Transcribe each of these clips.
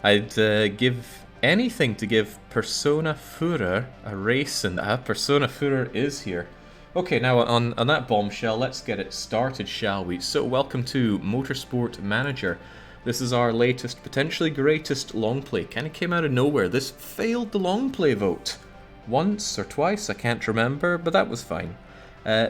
I'd give anything to give Persona Führer a race, and Persona Führer is here. Okay, now on that bombshell, let's get it started, shall we? So, welcome to Motorsport Manager. This is our latest, potentially greatest long play. Kind of came out of nowhere. This failed the long play vote. Once or twice, I can't remember, but that was fine.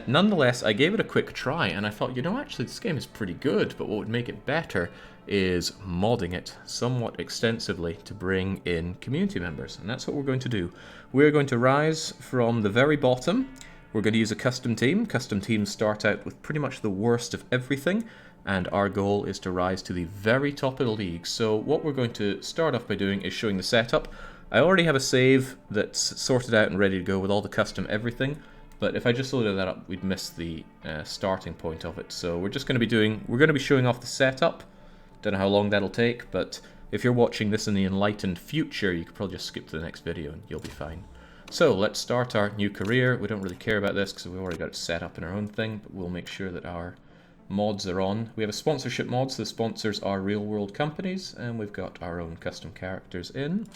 Nonetheless, I gave it a quick try, and I thought, you know, actually this game is pretty good, but what would make it better is modding it somewhat extensively to bring in community members, and that's what we're going to do. We're going to rise from the very bottom. We're going to use a custom team. Custom teams start out with pretty much the worst of everything, and our goal is to rise to the very top of the league. So what we're going to start off by doing is showing the setup. I already have a save that's sorted out and ready to go with all the custom everything, but if I just loaded that up, we'd miss the starting point of it. So we're just going to be showing off the setup. Don't know how long that'll take, but if you're watching this in the enlightened future, you could probably just skip to the next video and you'll be fine. So let's start our new career. We don't really care about this because we've already got it set up in our own thing, but we'll make sure that our mods are on. We have a sponsorship mod, so the sponsors are real world companies, and we've got our own custom characters in.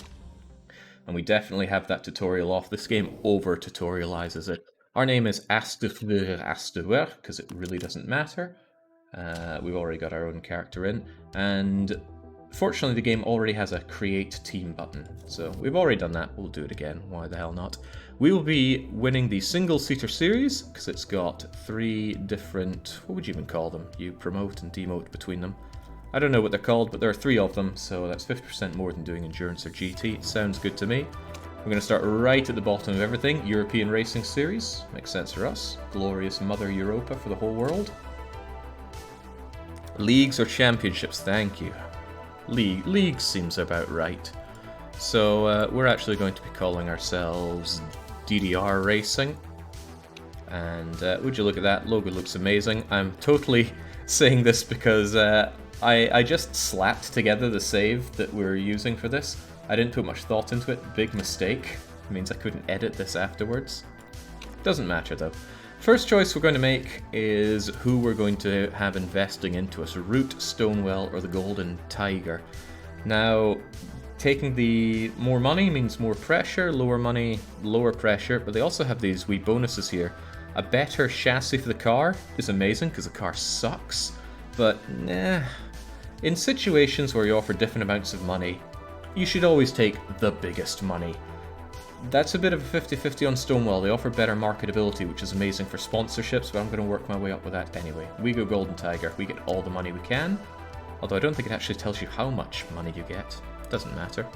And we definitely have that tutorial off. This game over tutorializes it. Our name is Astewer because it really doesn't matter. We've already got our own character in, and fortunately the game already has a create team button, so we've already done that. We'll do it again, why the hell not. We will be winning the single-seater series because it's got 3 different, what would you even call them? You promote and demote between them. I don't know what they're called, but there are 3 of them, so that's 50% more than doing Endurance or GT. It sounds good to me. We're going to start right at the bottom of everything. European Racing Series, makes sense for us. Glorious Mother Europa for the whole world. Leagues or championships, thank you. League seems about right. So we're actually going to be calling ourselves DDR Racing. And would you look at that, logo looks amazing. I'm totally saying this because I just slapped together the save that we're using for this. I didn't put much thought into it, big mistake. It means I couldn't edit this afterwards. Doesn't matter though. First choice we're going to make is who we're going to have investing into us, Root, Stonewell, or the Golden Tiger. Now, taking the more money means more pressure, lower money, lower pressure, but they also have these wee bonuses here. A better chassis for the car is amazing because the car sucks, but nah. In situations where you offer different amounts of money, you should always take the biggest money. That's a bit of a 50-50 on Stonewall. They offer better marketability, which is amazing for sponsorships, but I'm going to work my way up with that anyway. We go Golden Tiger. We get all the money we can, although I don't think it actually tells you how much money you get. Doesn't matter.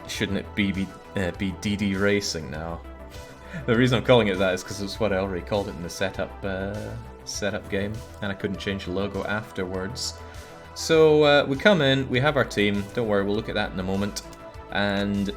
Shouldn't it be DD Racing now? The reason I'm calling it that is because it's what I already called it in the setup game, and I couldn't change the logo afterwards. So we come in, we have our team, don't worry, we'll look at that in a moment, and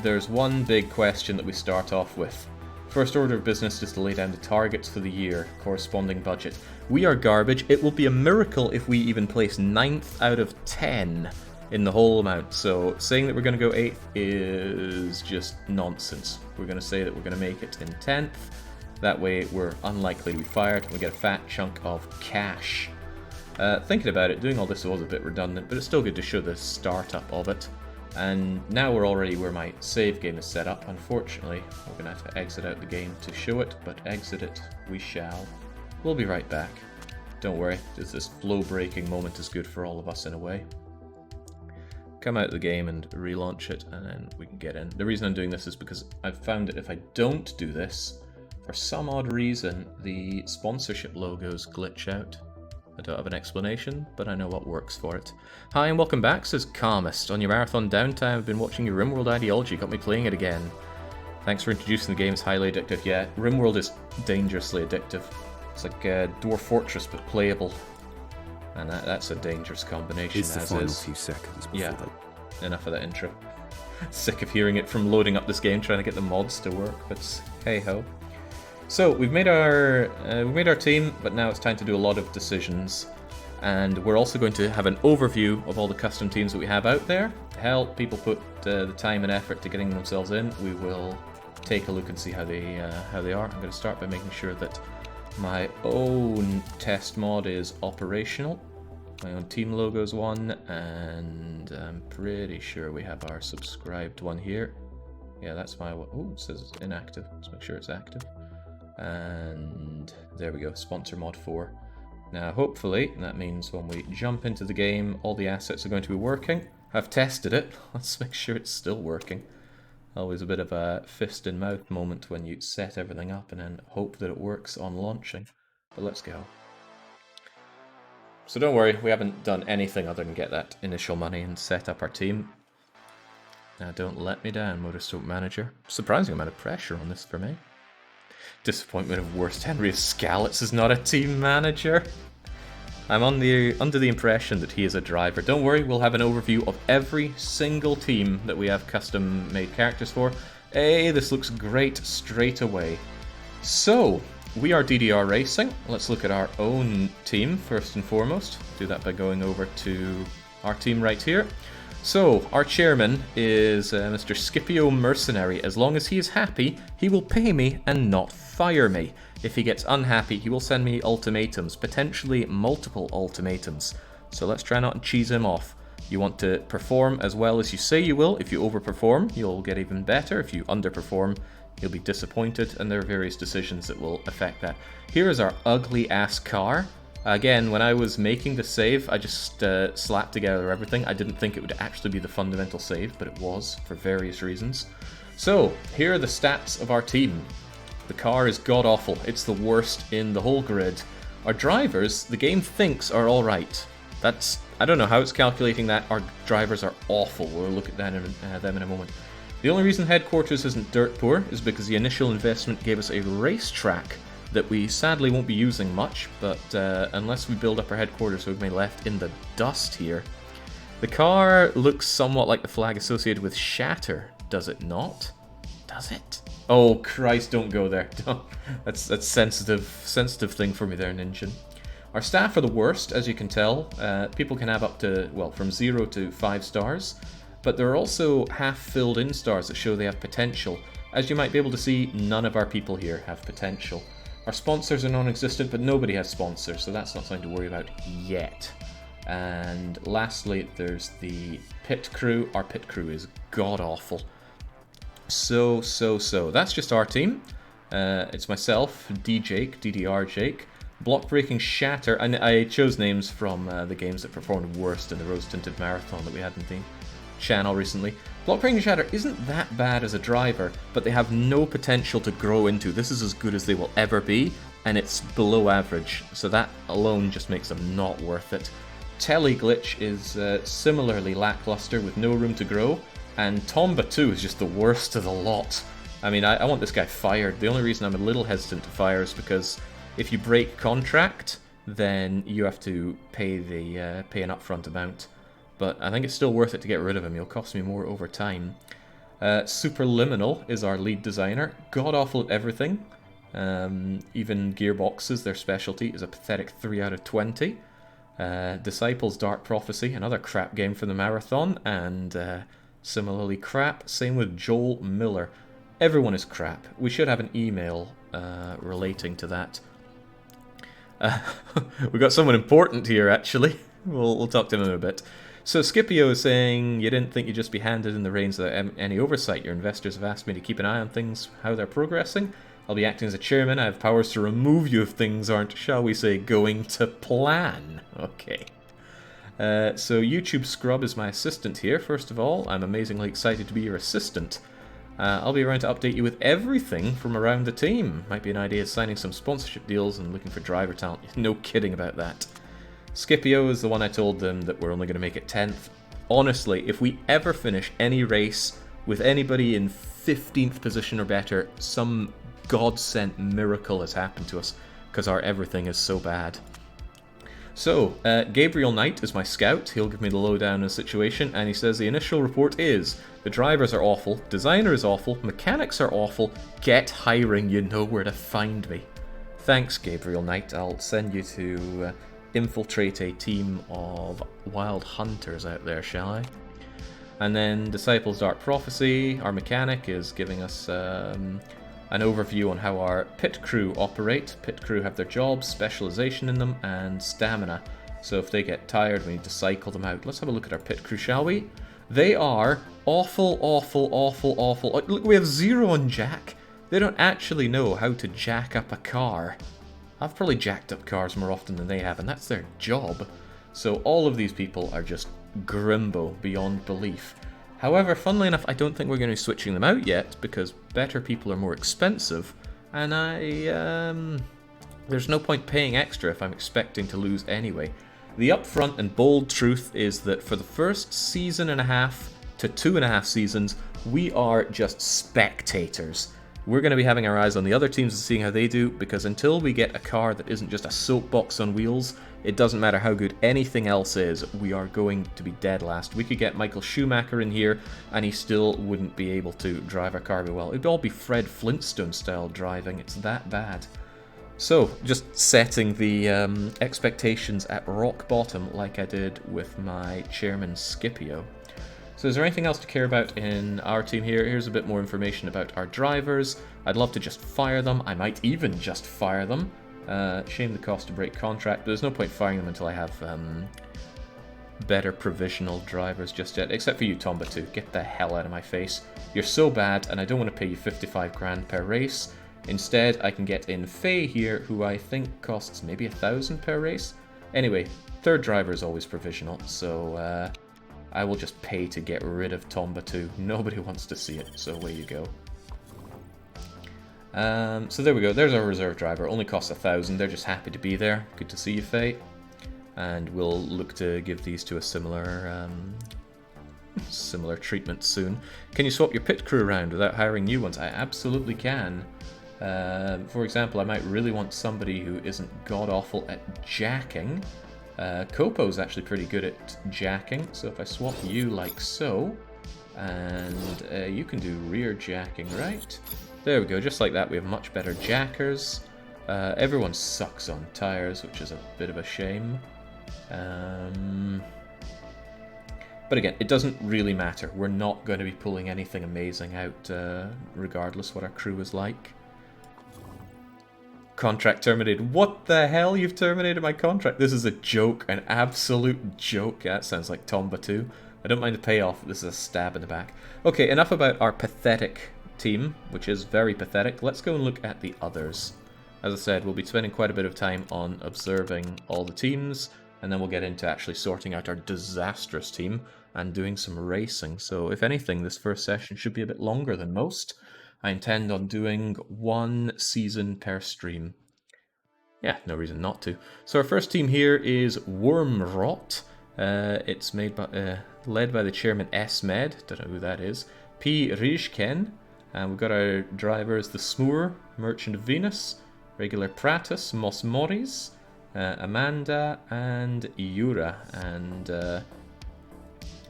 there's one big question that we start off with. First order of business is to lay down the targets for the year, corresponding budget. We are garbage. It will be a miracle if we even place 9th out of 10 in the whole amount, so saying that we're going to go 8th is just nonsense. We're going to say that we're going to make it in 10th, that way we're unlikely to be fired, and we get a fat chunk of cash. Thinking about it, doing all this was a bit redundant, but it's still good to show the startup of it. And now we're already where my save game is set up. Unfortunately, we're going to have to exit out the game to show it, but exit it we shall. We'll be right back. Don't worry, this flow-breaking moment is good for all of us in a way. Come out of the game and relaunch it, and then we can get in. The reason I'm doing this is because I've found that if I don't do this, for some odd reason, the sponsorship logos glitch out. I don't have an explanation, but I know what works for it. Hi and welcome back, says Calmist. On your marathon downtime, I've been watching your RimWorld ideology, got me playing it again. Thanks for introducing the game, it's highly addictive. Yeah, RimWorld is dangerously addictive. It's like Dwarf Fortress, but playable. And that's a dangerous combination, It's the final few seconds before yeah, enough of that intro. Sick of hearing it from loading up this game, trying to get the mods to work, but hey-ho. So we've made our team, but now it's time to do a lot of decisions, and we're also going to have an overview of all the custom teams that we have out there. To help people put the time and effort to getting themselves in, we will take a look and see how they are. I'm going to start by making sure that my own test mod is operational. My own team logo's one, and I'm pretty sure we have our subscribed one here. Yeah, that's my one. Oh, it says it's inactive. Let's make sure it's active. And there we go, sponsor mod 4. Now, hopefully, that means when we jump into the game, all the assets are going to be working. I've tested it. Let's make sure it's still working. Always a bit of a fist in mouth moment when you set everything up and then hope that it works on launching. But let's go. So don't worry, we haven't done anything other than get that initial money and set up our team. Now don't let me down, Motorsport Manager. Surprising amount of pressure on this for me. Disappointment of worst Henry Scalets is not a team manager. I'm under the impression that he is a driver. Don't worry, we'll have an overview of every single team that we have custom made characters for. Hey, this looks great straight away. So, we are DDR Racing. Let's look at our own team first and foremost. Do that by going over to our team right here. So, our chairman is Mr. Scipio Mercenary. As long as he is happy, he will pay me and not fire me. If he gets unhappy, he will send me ultimatums, potentially multiple ultimatums. So let's try not to cheese him off. You want to perform as well as you say you will. If you overperform, you'll get even better. If you underperform, you'll be disappointed, and there are various decisions that will affect that. Here is our ugly ass car. Again, when I was making the save, I just slapped together everything. I didn't think it would actually be the fundamental save, but it was, for various reasons. So, here are the stats of our team. The car is god-awful. It's the worst in the whole grid. Our drivers, the game thinks are alright. I don't know how it's calculating that. Our drivers are awful. We'll look at that them in a moment. The only reason headquarters isn't dirt poor is because the initial investment gave us a racetrack that we sadly won't be using much, but unless we build up our headquarters, we've been left in the dust here. The car looks somewhat like the flag associated with Shatter, does it not? Does it? Oh Christ, don't go there. That's sensitive thing for me there, Ninja. Our staff are the worst, as you can tell. People can have up to, well, from 0 to 5 stars, but there are also half-filled in stars that show they have potential. As you might be able to see, none of our people here have potential. Our sponsors are non-existent, but nobody has sponsors, so that's not something to worry about yet. And lastly, there's the pit crew. Our pit crew is god-awful. So. That's just our team. It's myself, DDR Jake, Block Breaking Shatter, and I chose names from the games that performed worst in the Rose Tinted Marathon that we had in the channel recently. Block Breaking Shatter isn't that bad as a driver, but they have no potential to grow into. This is as good as they will ever be, and it's below average, so that alone just makes them not worth it. Teleglitch is similarly lackluster with no room to grow, and Tomba 2 is just the worst of the lot. I mean, I want this guy fired. The only reason I'm a little hesitant to fire is because if you break contract, then you have to pay an upfront amount. But I think it's still worth it to get rid of him. He'll cost me more over time. Superliminal is our lead designer. God-awful at everything. Even gearboxes, their specialty, is a pathetic 3 out of 20. Disciples Dark Prophecy, another crap game for the marathon, and similarly crap. Same with Joel Miller. Everyone is crap. We should have an email relating to that. We got someone important here, actually. We'll talk to him in a bit. So Scipio is saying, you didn't think you'd just be handed in the reins without any oversight. Your investors have asked me to keep an eye on things, how they're progressing. I'll be acting as a chairman. I have powers to remove you if things aren't, shall we say, going to plan. Okay. So YouTube Scrub is my assistant here. First of all, I'm amazingly excited to be your assistant. I'll be around to update you with everything from around the team. Might be an idea signing some sponsorship deals and looking for driver talent. No kidding about that. Scipio is the one I told them that we're only going to make it 10th. Honestly, if we ever finish any race with anybody in 15th position or better, some God-sent miracle has happened to us, because our everything is so bad. So, Gabriel Knight is my scout. He'll give me the lowdown on the situation, and he says the initial report is, the drivers are awful, designer is awful, mechanics are awful, get hiring, you know where to find me. Thanks, Gabriel Knight. I'll send you to infiltrate a team of wild hunters out there, shall I? And then Disciples Dark Prophecy, our mechanic, is giving us an overview on how our pit crew operate. Pit crew have their jobs, specialization in them, and stamina. So if they get tired, we need to cycle them out. Let's have a look at our pit crew, shall we? They are awful, awful, awful, awful. Look, we have 0 on jack. They don't actually know how to jack up a car. I've probably jacked up cars more often than they have, and that's their job. So all of these people are just grimbo beyond belief. However, funnily enough, I don't think we're going to be switching them out yet, because better people are more expensive, and there's no point paying extra if I'm expecting to lose anyway. The upfront and bold truth is that for the first season and a half to 2.5 seasons, we are just spectators. We're going to be having our eyes on the other teams and seeing how they do, because until we get a car that isn't just a soapbox on wheels, it doesn't matter how good anything else is, we are going to be dead last. We could get Michael Schumacher in here, and he still wouldn't be able to drive our car very well. It'd all be Fred Flintstone-style driving. It's that bad. So, just setting the expectations at rock bottom like I did with my chairman Scipio. So is there anything else to care about in our team here? Here's a bit more information about our drivers. I'd love to just fire them. I might even just fire them. Shame the cost to break contract, but there's no point firing them until I have better provisional drivers just yet. Except for you, Tomba 2. Get the hell out of my face. You're so bad, and I don't want to pay you 55 grand per race. Instead, I can get in Faye here, who I think costs maybe 1,000 per race. Anyway, third driver is always provisional, so I will just pay to get rid of Tomba 2. Nobody wants to see it, so away you go. So there we go. There's our reserve driver. Only costs 1,000. They're just happy to be there. Good to see you, Faye. And we'll look to give these to a similar similar treatment soon. Can you swap your pit crew around without hiring new ones? I absolutely can. For example, I might really want somebody who isn't god-awful at jacking. Copo's actually pretty good at jacking, so if I swap you like so, and you can do rear jacking, right? There we go, just like that, we have much better jackers. Everyone sucks on tires, which is a bit of a shame. But again, it doesn't really matter. We're not going to be pulling anything amazing out, regardless what our crew is like. Contract terminated. What the hell? You've terminated my contract. This is a joke, an absolute joke. That sounds like Tomba 2. I don't mind the payoff. This is a stab in the back. Okay, enough about our pathetic team, which is very pathetic. Let's go and look at the others. As I said, we'll be spending quite a bit of time on observing all the teams, and then we'll get into actually sorting out our disastrous team and doing some racing. So if anything, this first session should be a bit longer than most. I intend on doing 1 season per stream. Yeah, no reason not to. So our first team here is Wormrot. It's made by, led by the chairman S-Med, don't know who that is, P. Rijken, and we've got our drivers, the Smoor, Merchant of Venus, Regular Pratus, Mos Moris, Amanda, and Yura. And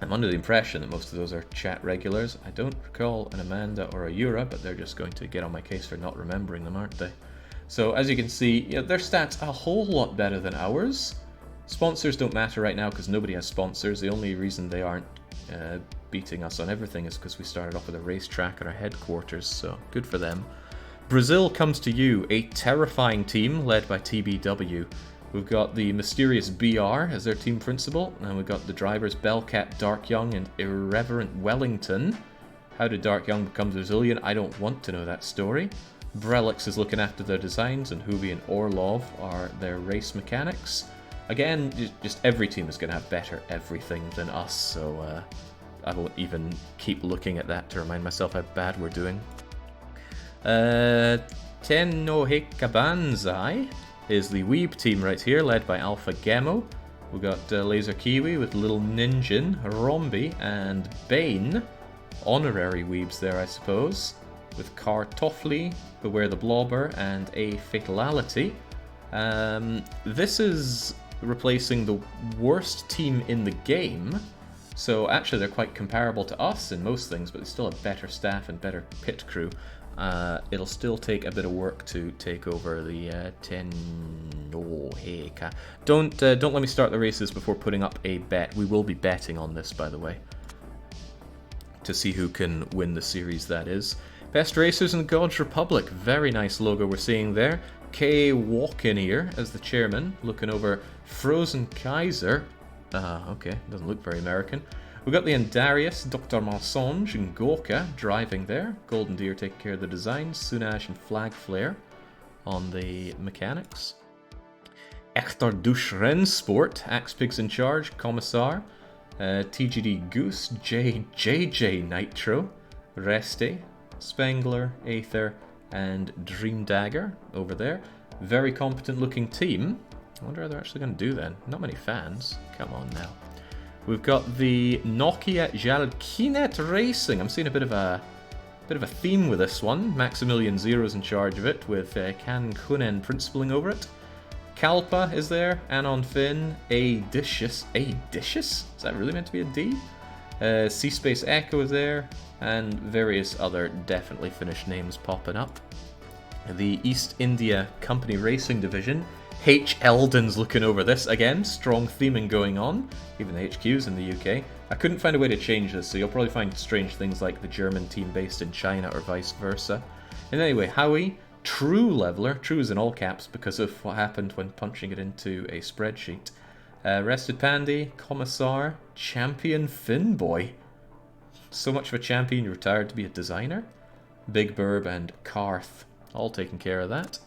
I'm under the impression that most of those are chat regulars. I don't recall an Amanda or a Yura, but they're just going to get on my case for not remembering them, aren't they? So as you can see, you know, their stats a whole lot better than ours. Sponsors don't matter right now because nobody has sponsors. The only reason they aren't beating us on everything is because we started off with a racetrack at our headquarters, so good for them. Brazil comes to you, a terrifying team led by TBW. We've got the mysterious BR as their team principal, and we've got the drivers Bellcat, Dark Young, and Irreverent Wellington. How did Dark Young become Brazilian? I don't want to know that story. Brelix is looking after their designs, and Hubi and Orlov are their race mechanics. Again, just every team is going to have better everything than us, so I won't even keep looking at that to remind myself how bad we're doing. Tenohikabanzai is the Weeb team right here, led by Alpha Gemo. We've got Laser Kiwi with Little Ninjin, Rombi, and Bane. Honorary Weebs there, I suppose. With Kartoffli, Beware the Blobber, and a Fatality. This is replacing the worst team in the game. So actually they're quite comparable to us in most things, but they still have better staff and better pit crew. It'll still take a bit of work to take over the Tenoheka. Don't let me start the races before putting up a bet. We will be betting on this, by the way, to see who can win the series, that is. Best Racers in God's Republic. Very nice logo we're seeing there. Kay Walkineer as the chairman, looking over Frozen Kaiser. Okay, doesn't look very American. We've got the Andarius, Dr. Mensonge, and Gorka driving there. Golden Deer taking care of the design. Sunash and Flag Flare on the mechanics. Echter Douche Rennsport, Axe Pigs in charge, Commissar. TGD Goose, JJ Nitro, Reste, Spengler, Aether, and Dream Dagger over there. Very competent looking team. I wonder how they're actually going to do then. Not many fans. Come on now. We've got the Nokia Jalkinet Racing. I'm seeing a bit of a theme with this one. Maximilian Zero's in charge of it, with Kan Kunen principling over it. Kalpa is there, Anon Finn, Adicious. Adicious? Is that really meant to be a D? Seaspace Echo is there, and various other definitely Finnish names popping up. The East India Company Racing Division. H. Eldon's looking over this. Again, strong theming going on. Even the HQ's in the UK. I couldn't find a way to change this, so you'll probably find strange things like the German team based in China or vice versa. And anyway, Howie, True Leveler. True is in all caps because of what happened when punching it into a spreadsheet. Rested Pandy, Commissar, Champion Finboy. So much of a champion, you retired to be a designer. Big Burb and Karth, all taking care of that.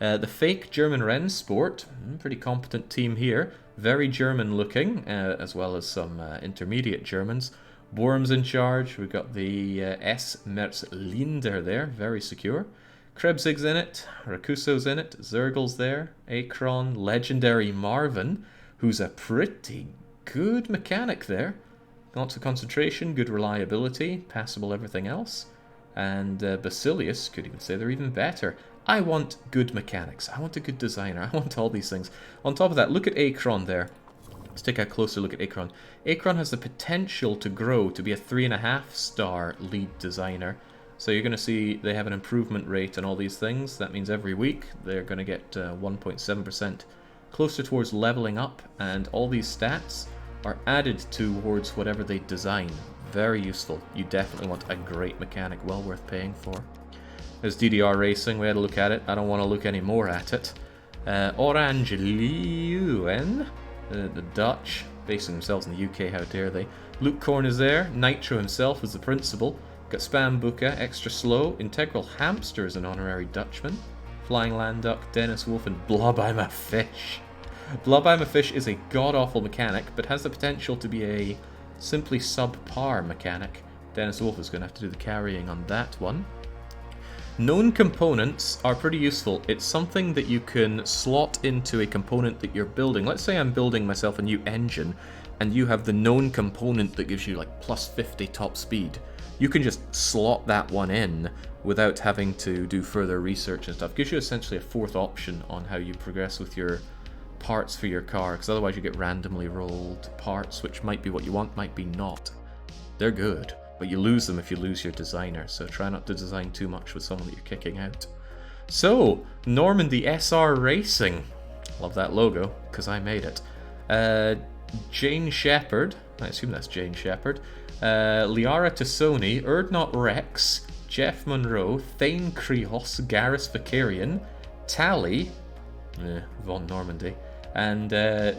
The fake German Rennsport, pretty competent team here. Very German looking, as well as some intermediate Germans. Worm's in charge. We've got the S. Merzlinder there, very secure. Krebsig's in it, Rakuso's in it, Zergel's there, Akron, Legendary Marvin, who's a pretty good mechanic there. Lots of concentration, good reliability, passable everything else. And Basilius, could even say they're even better. I want good mechanics, I want a good designer, I want all these things. On top of that, look at Akron there. Let's take a closer look at Akron. Akron has the potential to grow to be a 3.5-star lead designer. So you're going to see they have an improvement rate and all these things. That means every week they're going to get 1.7% closer towards leveling up, and all these stats are added towards whatever they design. Very useful. You definitely want a great mechanic, well worth paying for. There's DDR Racing, we had a look at it. I don't want to look any more at it. Orange Leeuwen, the Dutch, basing themselves in the UK, how dare they. Luke Korn is there, Nitro himself is the principal. Got Spam Buka, Extra Slow, Integral Hamster is an honorary Dutchman, Flying Land Duck, Dennis Wolf, and Blob I'm a Fish. Blob I'm a Fish is a god-awful mechanic, but has the potential to be a simply subpar mechanic. Dennis Wolf is going to have to do the carrying on that one. Known components are pretty useful. It's something that you can slot into a component that you're building. Let's say I'm building myself a new engine, and you have the known component that gives you like plus 50 top speed. You can just slot that one in without having to do further research and stuff. Gives you essentially a fourth option on how you progress with your parts for your car, because otherwise you get randomly rolled parts, which might be what you want, might be not. They're good, but you lose them if you lose your designer, so try not to design too much with someone that you're kicking out. So, Normandy SR Racing. Love that logo, because I made it. Jane Shepherd, I assume that's Jane Shepherd. Liara Tassoni, Erdnot Rex, Jeff Monroe, Thane Krios, Garrus Vicarian, Tally, Von Normandy, and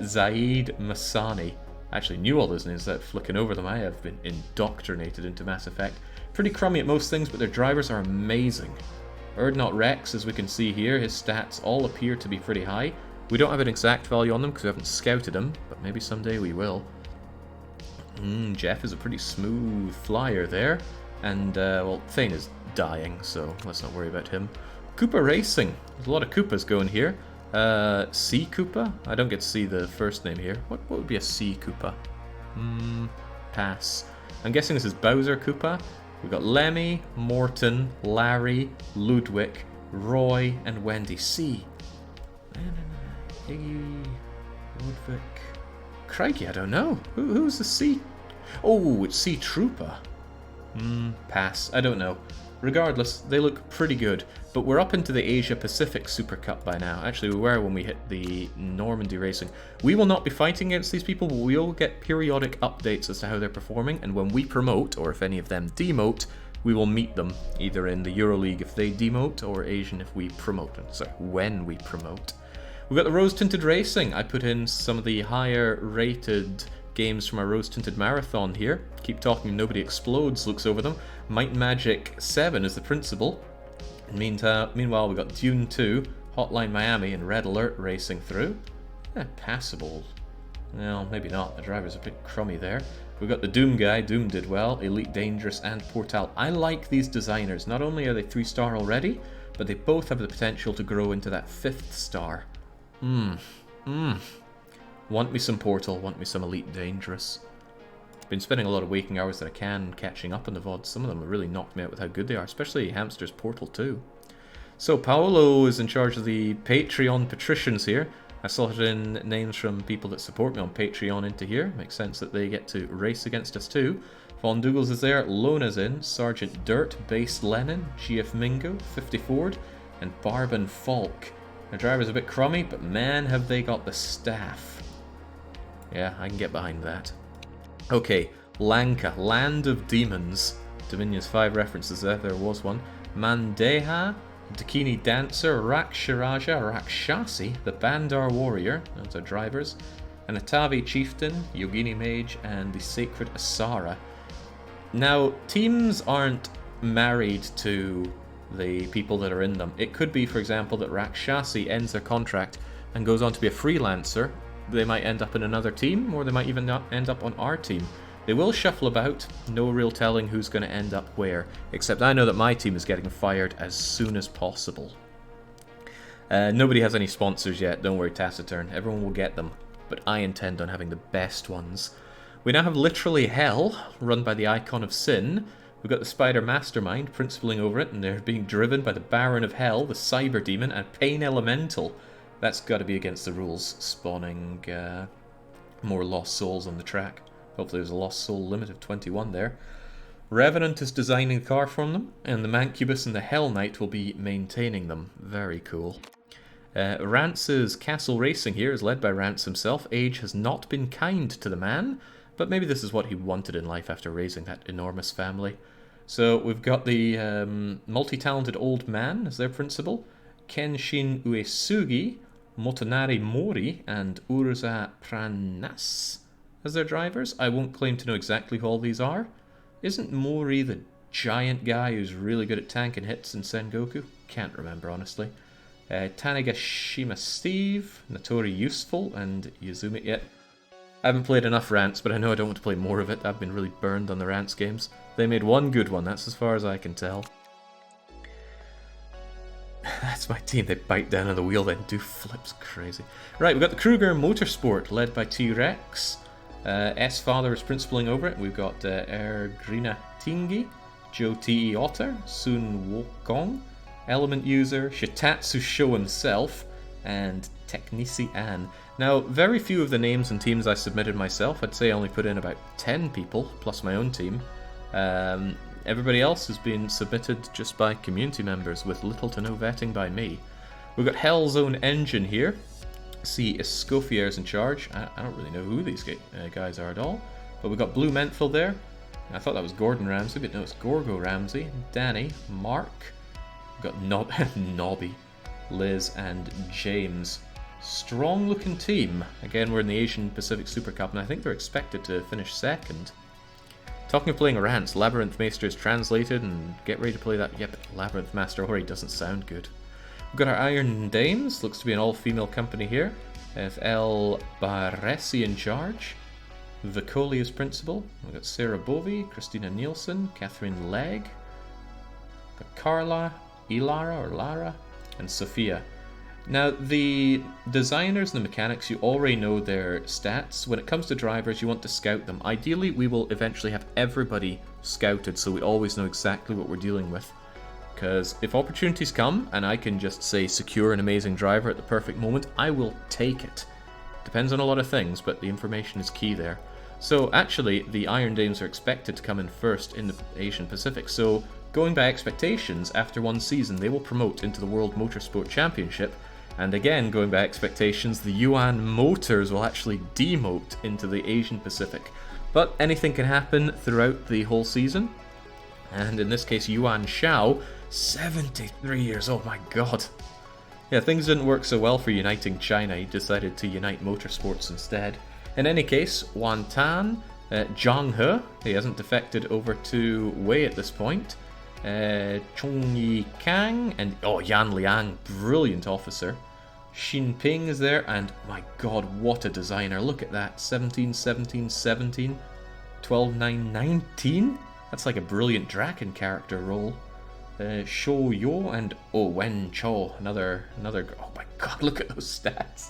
Zaid Masani. I actually knew all those names without flicking over them. I have been indoctrinated into Mass Effect. Pretty crummy at most things, but their drivers are amazing. Erdnot Rex, as we can see here, his stats all appear to be pretty high. We don't have an exact value on them because we haven't scouted them, but maybe someday we will. Jeff is a pretty smooth flyer there. And, well, Thane is dying, so let's not worry about him. Koopa Racing. There's a lot of Koopas going here. C Koopa? I don't get to see the first name here. What would be a C Koopa? Pass. I'm guessing this is Bowser Koopa. We've got Lemmy, Morton, Larry, Ludwig, Roy, and Wendy. C. Iggy, Ludwig. Crikey, I don't know. Who's the C? Oh, it's C Trooper. Pass. I don't know. Regardless, they look pretty good. But we're up into the Asia Pacific Super Cup by now. Actually, we were when we hit the Normandy Racing. We will not be fighting against these people, but we will get periodic updates as to how they're performing. And when we promote, or if any of them demote, we will meet them either in the EuroLeague if they demote, or Asian if we promote. Sorry, when we promote. We've got the Rose Tinted Racing. I put in some of the higher rated games from our Rose Tinted Marathon here. Keep Talking Nobody Explodes looks over them. Might and Magic 7 is the principal. Meanwhile, we've got Dune 2, Hotline Miami, and Red Alert racing through. Passable. Well, maybe not. The driver's a bit crummy there. We've got the Doom guy. Doom did well. Elite Dangerous and Portal. I like these designers. Not only are they 3-star already, but they both have the potential to grow into that 5th star. Want me some Portal, want me some Elite Dangerous. Been spending a lot of waking hours that I can catching up on the VODs. Some of them have really knocked me out with how good they are, especially Hamster's Portal 2. So Paolo is in charge of the Patreon patricians here. I slotted in names from people that support me on Patreon into here. Makes sense that they get to race against us too. Von Douglas is there, Lona's in, Sergeant Dirt, Based Lennon, GF Mingo, 50 Ford, and Barban Falk. The driver's a bit crummy, but man have they got the staff. Yeah, I can get behind that. Okay, Lanka, Land of Demons. Dominion's 5 references there was one. Mandeha, Dakini Dancer, Raksharaja, Rakshasi, the Bandar Warrior, those are drivers, and Atavi Chieftain, Yogini Mage, and the Sacred Asara. Now, teams aren't married to the people that are in them. It could be, for example, that Rakshasi ends their contract and goes on to be a freelancer. They might end up in another team, or they might even not end up on our team. They will shuffle about, no real telling who's going to end up where, except I know that my team is getting fired as soon as possible. Nobody has any sponsors yet, don't worry Taciturn, everyone will get them, but I intend on having the best ones. We now have Literally Hell, run by the Icon of Sin. We've got the Spider Mastermind principling over it, and they're being driven by the Baron of Hell, the Cyber Demon, and Pain Elemental. That's got to be against the rules, spawning more lost souls on the track. Hopefully there's a lost soul limit of 21 there. Revenant is designing the car from them, and the Mancubus and the Hell Knight will be maintaining them. Very cool. Rance's Castle Racing here is led by Rance himself. Age has not been kind to the man, but maybe this is what he wanted in life after raising that enormous family. So we've got the multi-talented old man as their principal, Kenshin Uesugi, Motonari Mori, and Urza Pranas as their drivers. I won't claim to know exactly who all these are. Isn't Mori the giant guy who's really good at tanking hits in Sengoku? Can't remember, honestly. Tanegashima Steve, Natori Useful, and Yuzumi. Yeah, I haven't played enough Rants, but I know I don't want to play more of it. I've been really burned on the Rants games. They made one good one, that's as far as I can tell. That's my team. They bite down on the wheel, then do flips. Crazy. Right, we've got the Kruger Motorsport, led by T-Rex. S-Father is principling over it. We've got Ergrina Tingi, Joe T.E. Otter, Sun Wokong, Element User, Shitatsu Sho himself, and Technici Ann. Now, very few of the names and teams I submitted myself. I'd say I only put in about 10 people, plus my own team. Everybody else has been submitted just by community members with little to no vetting by me. We've got Hellzone Engine here. See, Escoffier's in charge. I don't really know who these guys are at all. But we've got Blue Menthil there. I thought that was Gordon Ramsay, but no, it's Gorgo Ramsay. Danny, Mark. We've got Nobby, Liz, and James. Strong looking team. Again, we're in the Asian Pacific Super Cup, and I think they're expected to finish second. Talking of playing Rants, Labyrinth Maester is translated, and get ready to play that. Yep, Labyrinth Master already doesn't sound good. We've got our Iron Dames, looks to be an all-female company here. F.L. Baresi in charge. Vicoli is principal. We've got Sarah Bovey, Christina Nielsen, Catherine Legg. We've got Carla, Ilara or Lara, and Sophia. Now, the designers and the mechanics, you already know their stats. When it comes to drivers, you want to scout them. Ideally, we will eventually have everybody scouted, so we always know exactly what we're dealing with. Because if opportunities come, and I can just say secure an amazing driver at the perfect moment, I will take it. Depends on a lot of things, but the information is key there. So actually, the Iron Dames are expected to come in first in the Asian Pacific, so going by expectations, after one season, they will promote into the World Motorsport Championship. And again, going by expectations, the Yuan Motors will actually demote into the Asian Pacific. But anything can happen throughout the whole season. And in this case, Yuan Shao, 73 years old, my god. Yeah, things didn't work so well for uniting China. He decided to unite Motorsports instead. In any case, Wan Tan, Zhang He, he hasn't defected over to Wei at this point. Chong Yi Kang, and Yan Liang, brilliant officer. Xin Ping is there, and my god, what a designer. Look at that. 17, 17, 17, 12, 9, 19? That's like a brilliant Draken character role. Shou Yo and Wen Cho, another. Oh my god, look at those stats.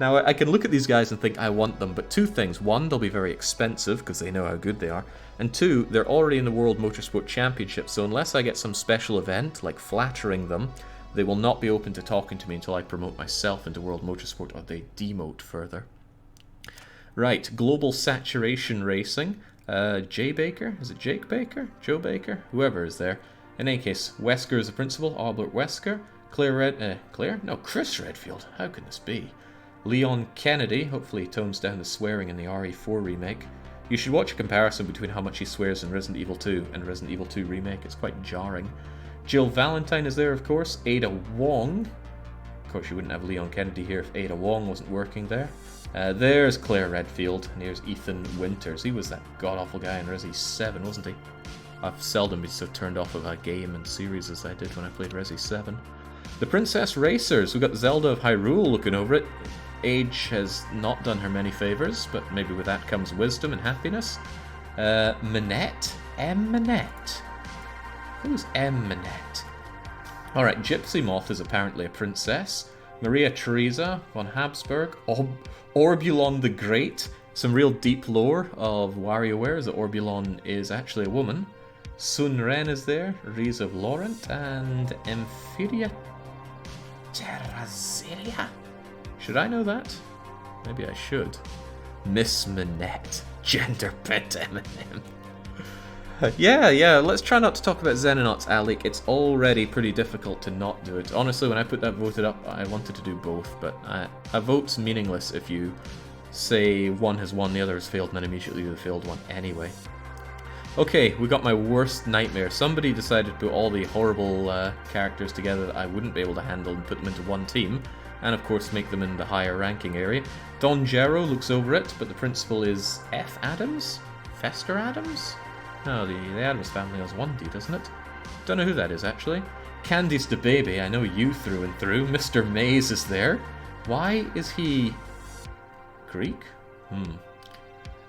Now, I can look at these guys and think I want them, but two things. One, they'll be very expensive because they know how good they are. And two, they're already in the World Motorsport Championship, so unless I get some special event, like flattering them, they will not be open to talking to me until I promote myself into World Motorsport, or they demote further. Right, Global Saturation Racing. Jay Baker? Is it Jake Baker? Joe Baker? Whoever is there. In any case, Wesker is the principal, Albert Wesker. Chris Redfield. How can this be? Leon Kennedy. Hopefully he tones down the swearing in the RE4 remake. You should watch a comparison between how much he swears in Resident Evil 2 and Resident Evil 2 Remake. It's quite jarring. Jill Valentine is there, of course. Ada Wong. Of course, you wouldn't have Leon Kennedy here if Ada Wong wasn't working there. There's Claire Redfield, and here's Ethan Winters. He was that god-awful guy in Resi 7, wasn't he? I've seldom been so turned off of a game and series as I did when I played Resi 7. The Princess Racers. We've got Zelda of Hyrule looking over it. Age has not done her many favours, but maybe with that comes wisdom and happiness. Minette? M. Minette? Who's M. Minette? Alright, Gypsy Moth is apparently a princess. Maria Theresa von Habsburg. Orbulon the Great. Some real deep lore of WarioWare is that Orbulon is actually a woman. Sun Ren is there. Riz of Laurent. And Emphiria Terrazilia? Should I know that? Maybe I should. Miss Minette. Gender bent Eminem. Yeah, let's try not to talk about Xenonauts, Alec. It's already pretty difficult to not do it. Honestly, when I put that voted up, I wanted to do both, but a vote's meaningless if you say one has won, the other has failed, and then immediately do the failed one anyway. Okay, we got my worst nightmare. Somebody decided to put all the horrible characters together that I wouldn't be able to handle and put them into one team, and of course make them in the higher ranking area. Don Gero looks over it, but the principal is F. Adams? Fester Adams? No, the Adams family has one D, doesn't it? Don't know who that is, actually. Candice the Baby, I know you through and through. Mr. Maze is there. Why is he Greek?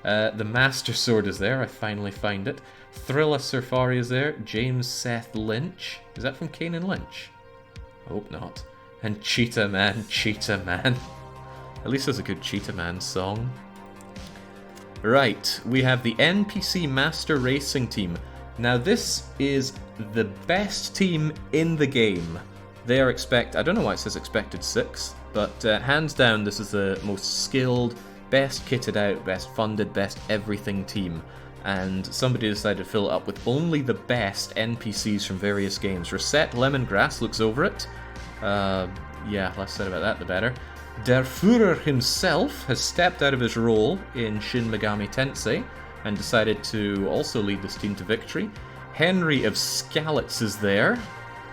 The Master Sword is there, I finally find it. Thrilla Surfari is there. James Seth Lynch. Is that from Kane and Lynch? I hope not. And Cheetah Man, Cheetah Man. At least there's a good Cheetah Man song. Right, we have the NPC Master Racing Team. Now this is the best team in the game. They are I don't know why it says expected 6th, but hands down this is the most skilled, best kitted out, best funded, best everything team. And somebody decided to fill it up with only the best NPCs from various games. Reset Lemongrass looks over it. Yeah, less said about that the better. Der Führer himself has stepped out of his role in Shin Megami Tensei and decided to also lead this team to victory. Henry of Skalitz is there,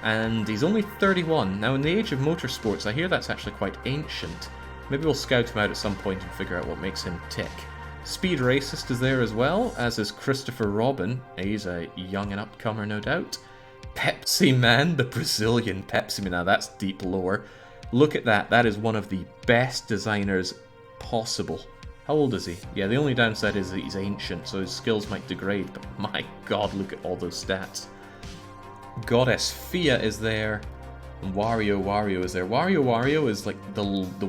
and he's only 31. Now, in the age of motorsports, I hear that's actually quite ancient. Maybe we'll scout him out at some point and figure out what makes him tick. Speed Racist is there as well, as is Christopher Robin. He's a young and upcomer, no doubt. Pepsi Man, the Brazilian Pepsi Man. Now, that's deep lore. Look at that. That is one of the best designers possible. How old is he? Yeah, the only downside is that he's ancient, so his skills might degrade, but my god, look at all those stats. Goddess Fia is there, and Wario is there. Wario is like the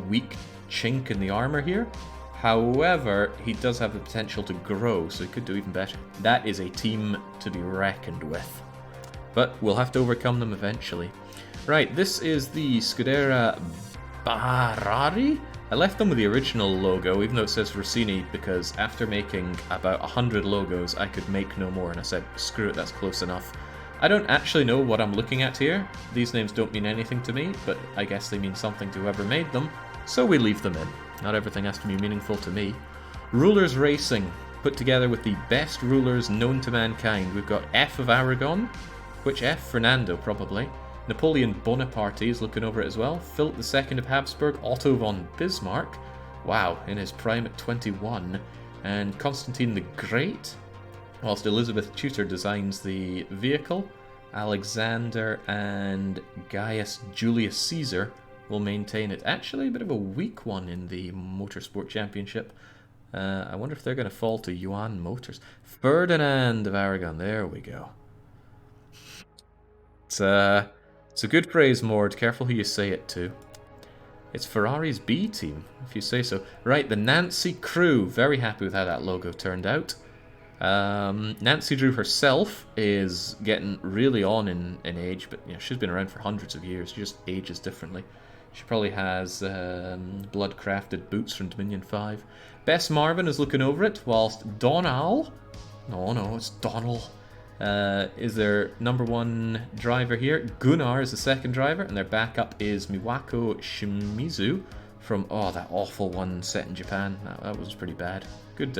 weak chink in the armor here. However, he does have the potential to grow, so he could do even better. That is a team to be reckoned with. But we'll have to overcome them eventually. Right, this is the Scuderia Barari. I left them with the original logo, even though it says Rossini, because after making about 100 logos, I could make no more, and I said, screw it, that's close enough. I don't actually know what I'm looking at here. These names don't mean anything to me, but I guess they mean something to whoever made them, so we leave them in. Not everything has to be meaningful to me. Rulers Racing, put together with the best rulers known to mankind. We've got F of Aragon. Which F? Fernando, probably. Napoleon Bonaparte is looking over it as well. Philip II of Habsburg, Otto von Bismarck, wow, in his prime at 21. And Constantine the Great, whilst Elizabeth Tudor designs the vehicle. Alexander and Gaius Julius Caesar will maintain it. Actually, a bit of a weak one in the Motorsport Championship. I wonder if they're going to fall to Yuan Motors. Ferdinand of Aragon, there we go. It's a good phrase, Mord. Careful who you say it to. It's Ferrari's B team, if you say so. Right, the Nancy crew. Very happy with how that logo turned out. Nancy Drew herself is getting really on in age, but you know, she's been around for hundreds of years. She just ages differently. She probably has blood-crafted boots from Dominion 5. Bess Marvin is looking over it, whilst Donal, no, it's Donal, is their number 1 driver here. Gunnar is the 2nd driver, and their backup is Miwako Shimizu from, that awful one set in Japan. That was pretty bad. Good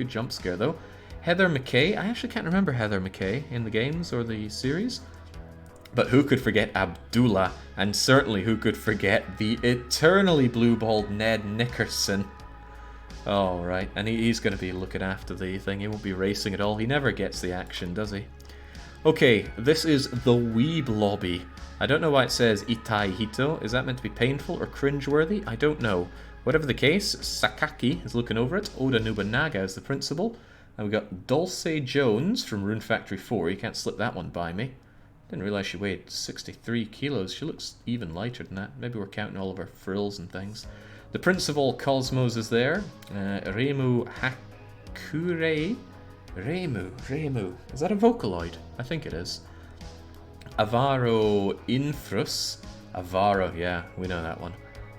jump scare, though. Heather McKay. I actually can't remember Heather McKay in the games or the series. But who could forget Abdullah? And certainly who could forget the eternally blue-balled Ned Nickerson? Oh, right. And he's going to be looking after the thing. He won't be racing at all. He never gets the action, does he? Okay, this is the Weeb Lobby. I don't know why it says Itai Hito. Is that meant to be painful or cringeworthy? I don't know. Whatever the case, Sakaki is looking over it. Oda Nobunaga is the principal. And we've got Dulce Jones from Rune Factory 4. You can't slip that one by me. Didn't realise she weighed 63 kilos. She looks even lighter than that. Maybe we're counting all of her frills and things. The Prince of all Cosmos is there. Remu Hakure. Remu. Is that a Vocaloid? I think it is. Avaro Infrus. Avaro, yeah, we know that one.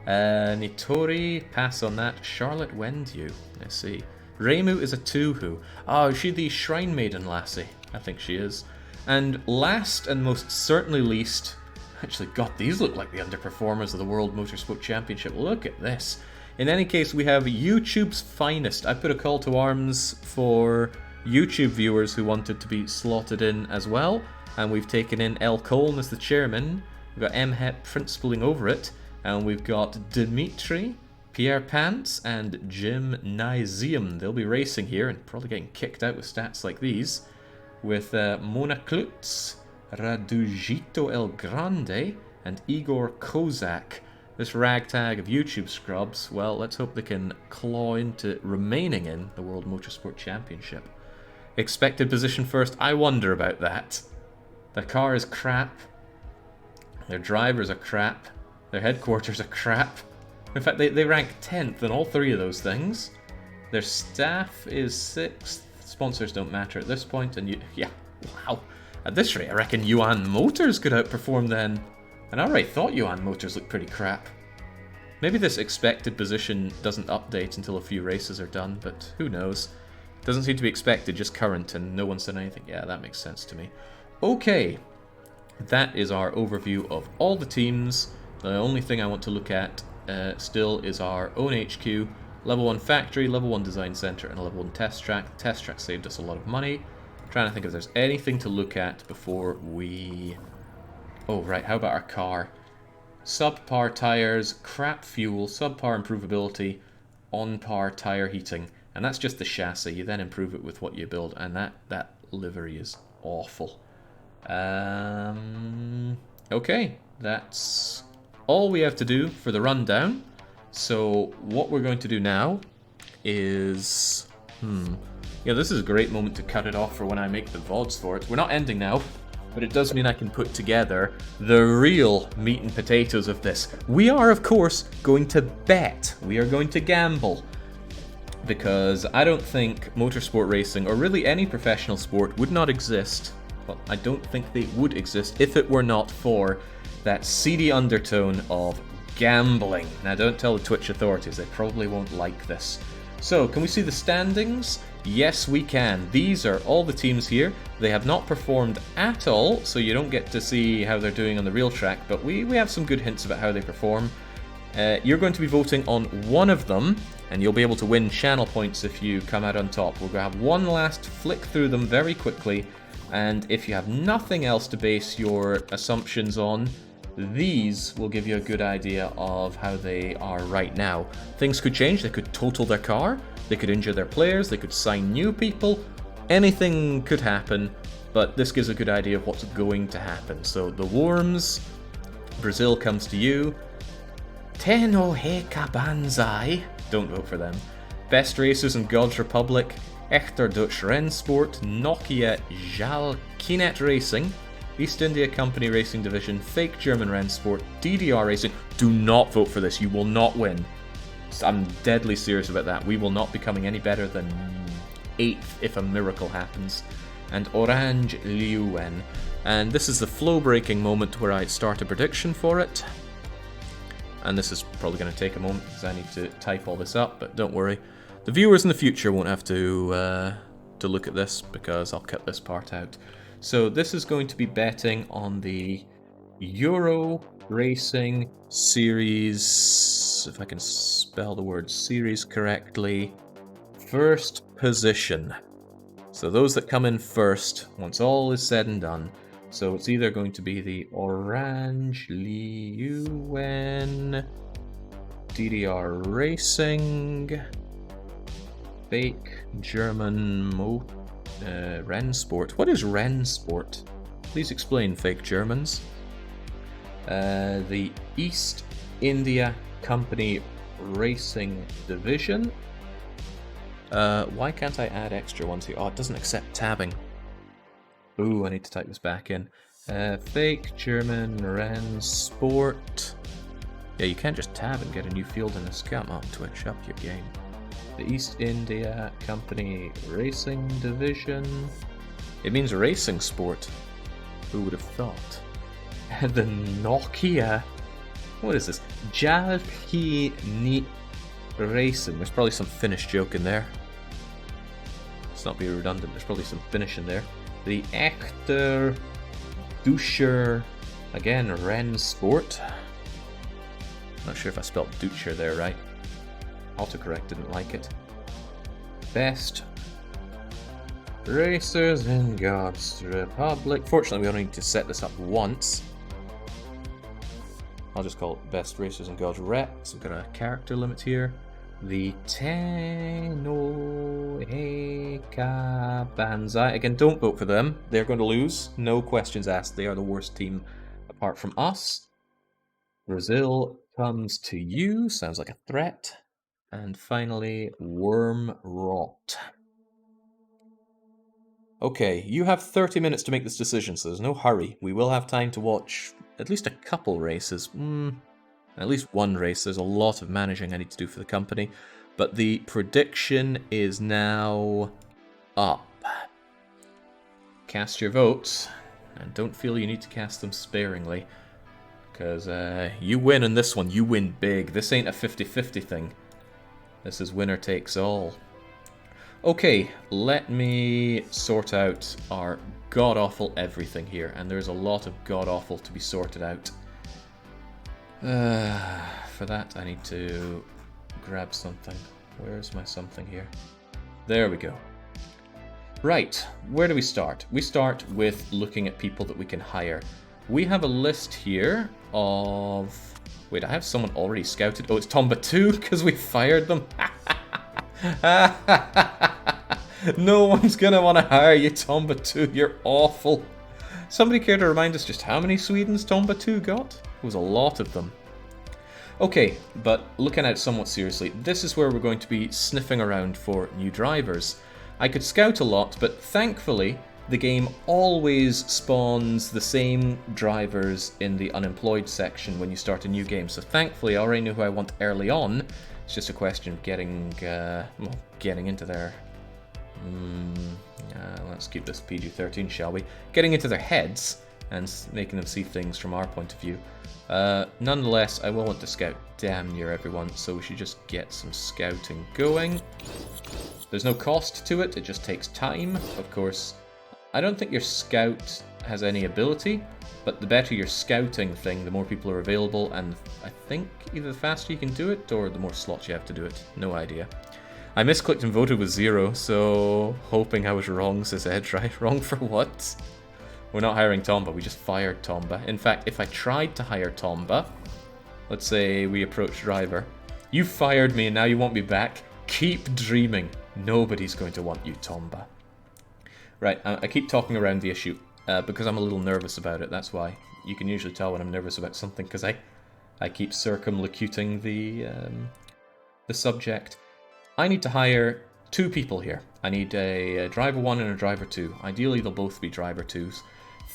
Nitori, pass on that. Charlotte Wendu. Let's see. Remu is a Tuhu. Oh, is she the Shrine Maiden lassie? I think she is. And last and most certainly least, actually, God, these look like the underperformers of the World Motorsport Championship. Look at this. In any case, we have YouTube's finest. I put a call to arms for YouTube viewers who wanted to be slotted in as well. And we've taken in El Colm as the chairman. We've got MHEP principaling over it. And we've got Dimitri, Pierre Pants, and Jim Nizium. They'll be racing here and probably getting kicked out with stats like these. With Mona Klutz, Radujito El Grande, and Igor Kozak. This ragtag of YouTube scrubs, well, let's hope they can claw into remaining in the World Motorsport Championship. Expected position first, I wonder about that. Their car is crap. Their drivers are crap. Their headquarters are crap. In fact, they rank 10th in all 3 of those things. Their staff is 6th. Sponsors don't matter at this point, and yeah, wow. At this rate, I reckon Yuan Motors could outperform then. And I already thought Yuan Motors looked pretty crap. Maybe this expected position doesn't update until a few races are done, but who knows. Doesn't seem to be expected, just current, and no one's done anything. Yeah, that makes sense to me. Okay, that is our overview of all the teams. The only thing I want to look at still is our own HQ. Level 1 factory, level 1 design center, and a level 1 test track. The test track saved us a lot of money. I'm trying to think if there's anything to look at before we... Oh, right, how about our car? Subpar tires, crap fuel, subpar improvability, on-par tire heating. And that's just the chassis. You then improve it with what you build, and that livery is awful. Okay, that's all we have to do for the rundown. So what we're going to do now is... Yeah, this is a great moment to cut it off for when I make the VODs for it. We're not ending now, but it does mean I can put together the real meat and potatoes of this. We are, of course, going to bet. We are going to gamble. Because I don't think motorsport racing, or really any professional sport, would not exist. Well, I don't think they would exist if it were not for that seedy undertone of gambling. Now, don't tell the Twitch authorities. They probably won't like this. So, can we see the standings? Yes, we can. These are all the teams here. They have not performed at all, so you don't get to see how they're doing on the real track, but we have some good hints about how they perform. You're going to be voting on one of them, and you'll be able to win channel points if you come out on top. We're going to have one last flick through them very quickly, And if you have nothing else to base your assumptions on, these will give you a good idea of how they are right now. Things could change. They could total their car, they could injure their players, they could sign new people. Anything could happen, but this gives a good idea of what's going to happen. So the Worms, Brazil comes to you. Teno Heka Banzai, don't vote for them. Best Racers in God's Republic, Echter Dutch Rennsport, Nokia Jalkinet Racing, East India Company Racing Division, Fake German Rennsport, DDR Racing. Do not vote for this, you will not win. I'm deadly serious about that. We will not be coming any better than 8th if a miracle happens. And Orange Liuwen. And this is the flow-breaking moment where I start a prediction for it. And this is probably going to take a moment because I need to type all this up, but don't worry. The viewers in the future won't have to look at this because I'll cut this part out. So this is going to be betting on the Euro Racing Series, if I can spell the word series correctly, first position. So those that come in first, once all is said and done. So it's either going to be the Orange Liuwen, DDR Racing, Fake German Rennsport. What is Rennsport? Please explain, fake Germans. The East India Company Racing Division. Why can't I add extra ones here? Oh, it doesn't accept tabbing. Ooh, I need to type this back in. Fake German Rennsport. Yeah, you can't just tab and get a new field in this. Come on, Twitch, up your game. The East India Company Racing Division. It means racing sport. Who would have thought? The Nokia. What is this? Jalki Racing. There's probably some Finnish joke in there. Let's not be redundant. There's probably some Finnish in there. The Echter Duscher. Again, Rennsport. Not sure if I spelled Dutcher there right. Autocorrect didn't like it. Best Racers in God's Republic. Fortunately, we only need to set this up once. I'll just call it Best Racers in God's Rep. So we've got a character limit here. The Tenoheka Banzai. Again, don't vote for them. They're going to lose. No questions asked. They are the worst team apart from us. Brazil comes to you. Sounds like a threat. And finally, Worm Rot. Okay, you have 30 minutes to make this decision, so there's no hurry. We will have time to watch at least a couple races. At least one race. There's a lot of managing I need to do for the company. But the prediction is now up. Cast your votes. And don't feel you need to cast them sparingly. Because you win in this one. You win big. This ain't a 50-50 thing. This is winner takes all. Okay, let me sort out our god-awful everything here. And there's a lot of god-awful to be sorted out. For that, I need to grab something. Where's my something here? There we go. Right, where do we start? We start with looking at people that we can hire. We have a list here of... Wait, I have someone already scouted. Oh, it's Tomba 2, because we fired them. No one's going to want to hire you, Tomba 2. You're awful. Somebody care to remind us just how many Swedes Tomba 2 got? It was a lot of them. Okay, but looking at it somewhat seriously, this is where we're going to be sniffing around for new drivers. I could scout a lot, but thankfully, the game always spawns the same drivers in the unemployed section when you start a new game. So thankfully, I already know who I want early on. It's just a question of getting into their... let's keep this PG-13, shall we? Getting into their heads and making them see things from our point of view. Nonetheless, I will want to scout damn near everyone, so we should just get some scouting going. There's no cost to it, it just takes time. Of course, I don't think your scout has any ability, but the better your scouting thing, the more people are available, and I think either the faster you can do it, or the more slots you have to do it. No idea. I misclicked and voted with 0, so hoping I was wrong, says Ed, right? Wrong for what? We're not hiring Tomba, we just fired Tomba. In fact, if I tried to hire Tomba, let's say we approach driver. You fired me and now you want me back? Keep dreaming. Nobody's going to want you, Tomba. Right, I keep talking around the issue because I'm a little nervous about it, that's why. You can usually tell when I'm nervous about something because I keep circumlocuting the subject. I need to hire 2 people here. I need a driver 1 and a driver 2. Ideally, they'll both be driver 2s.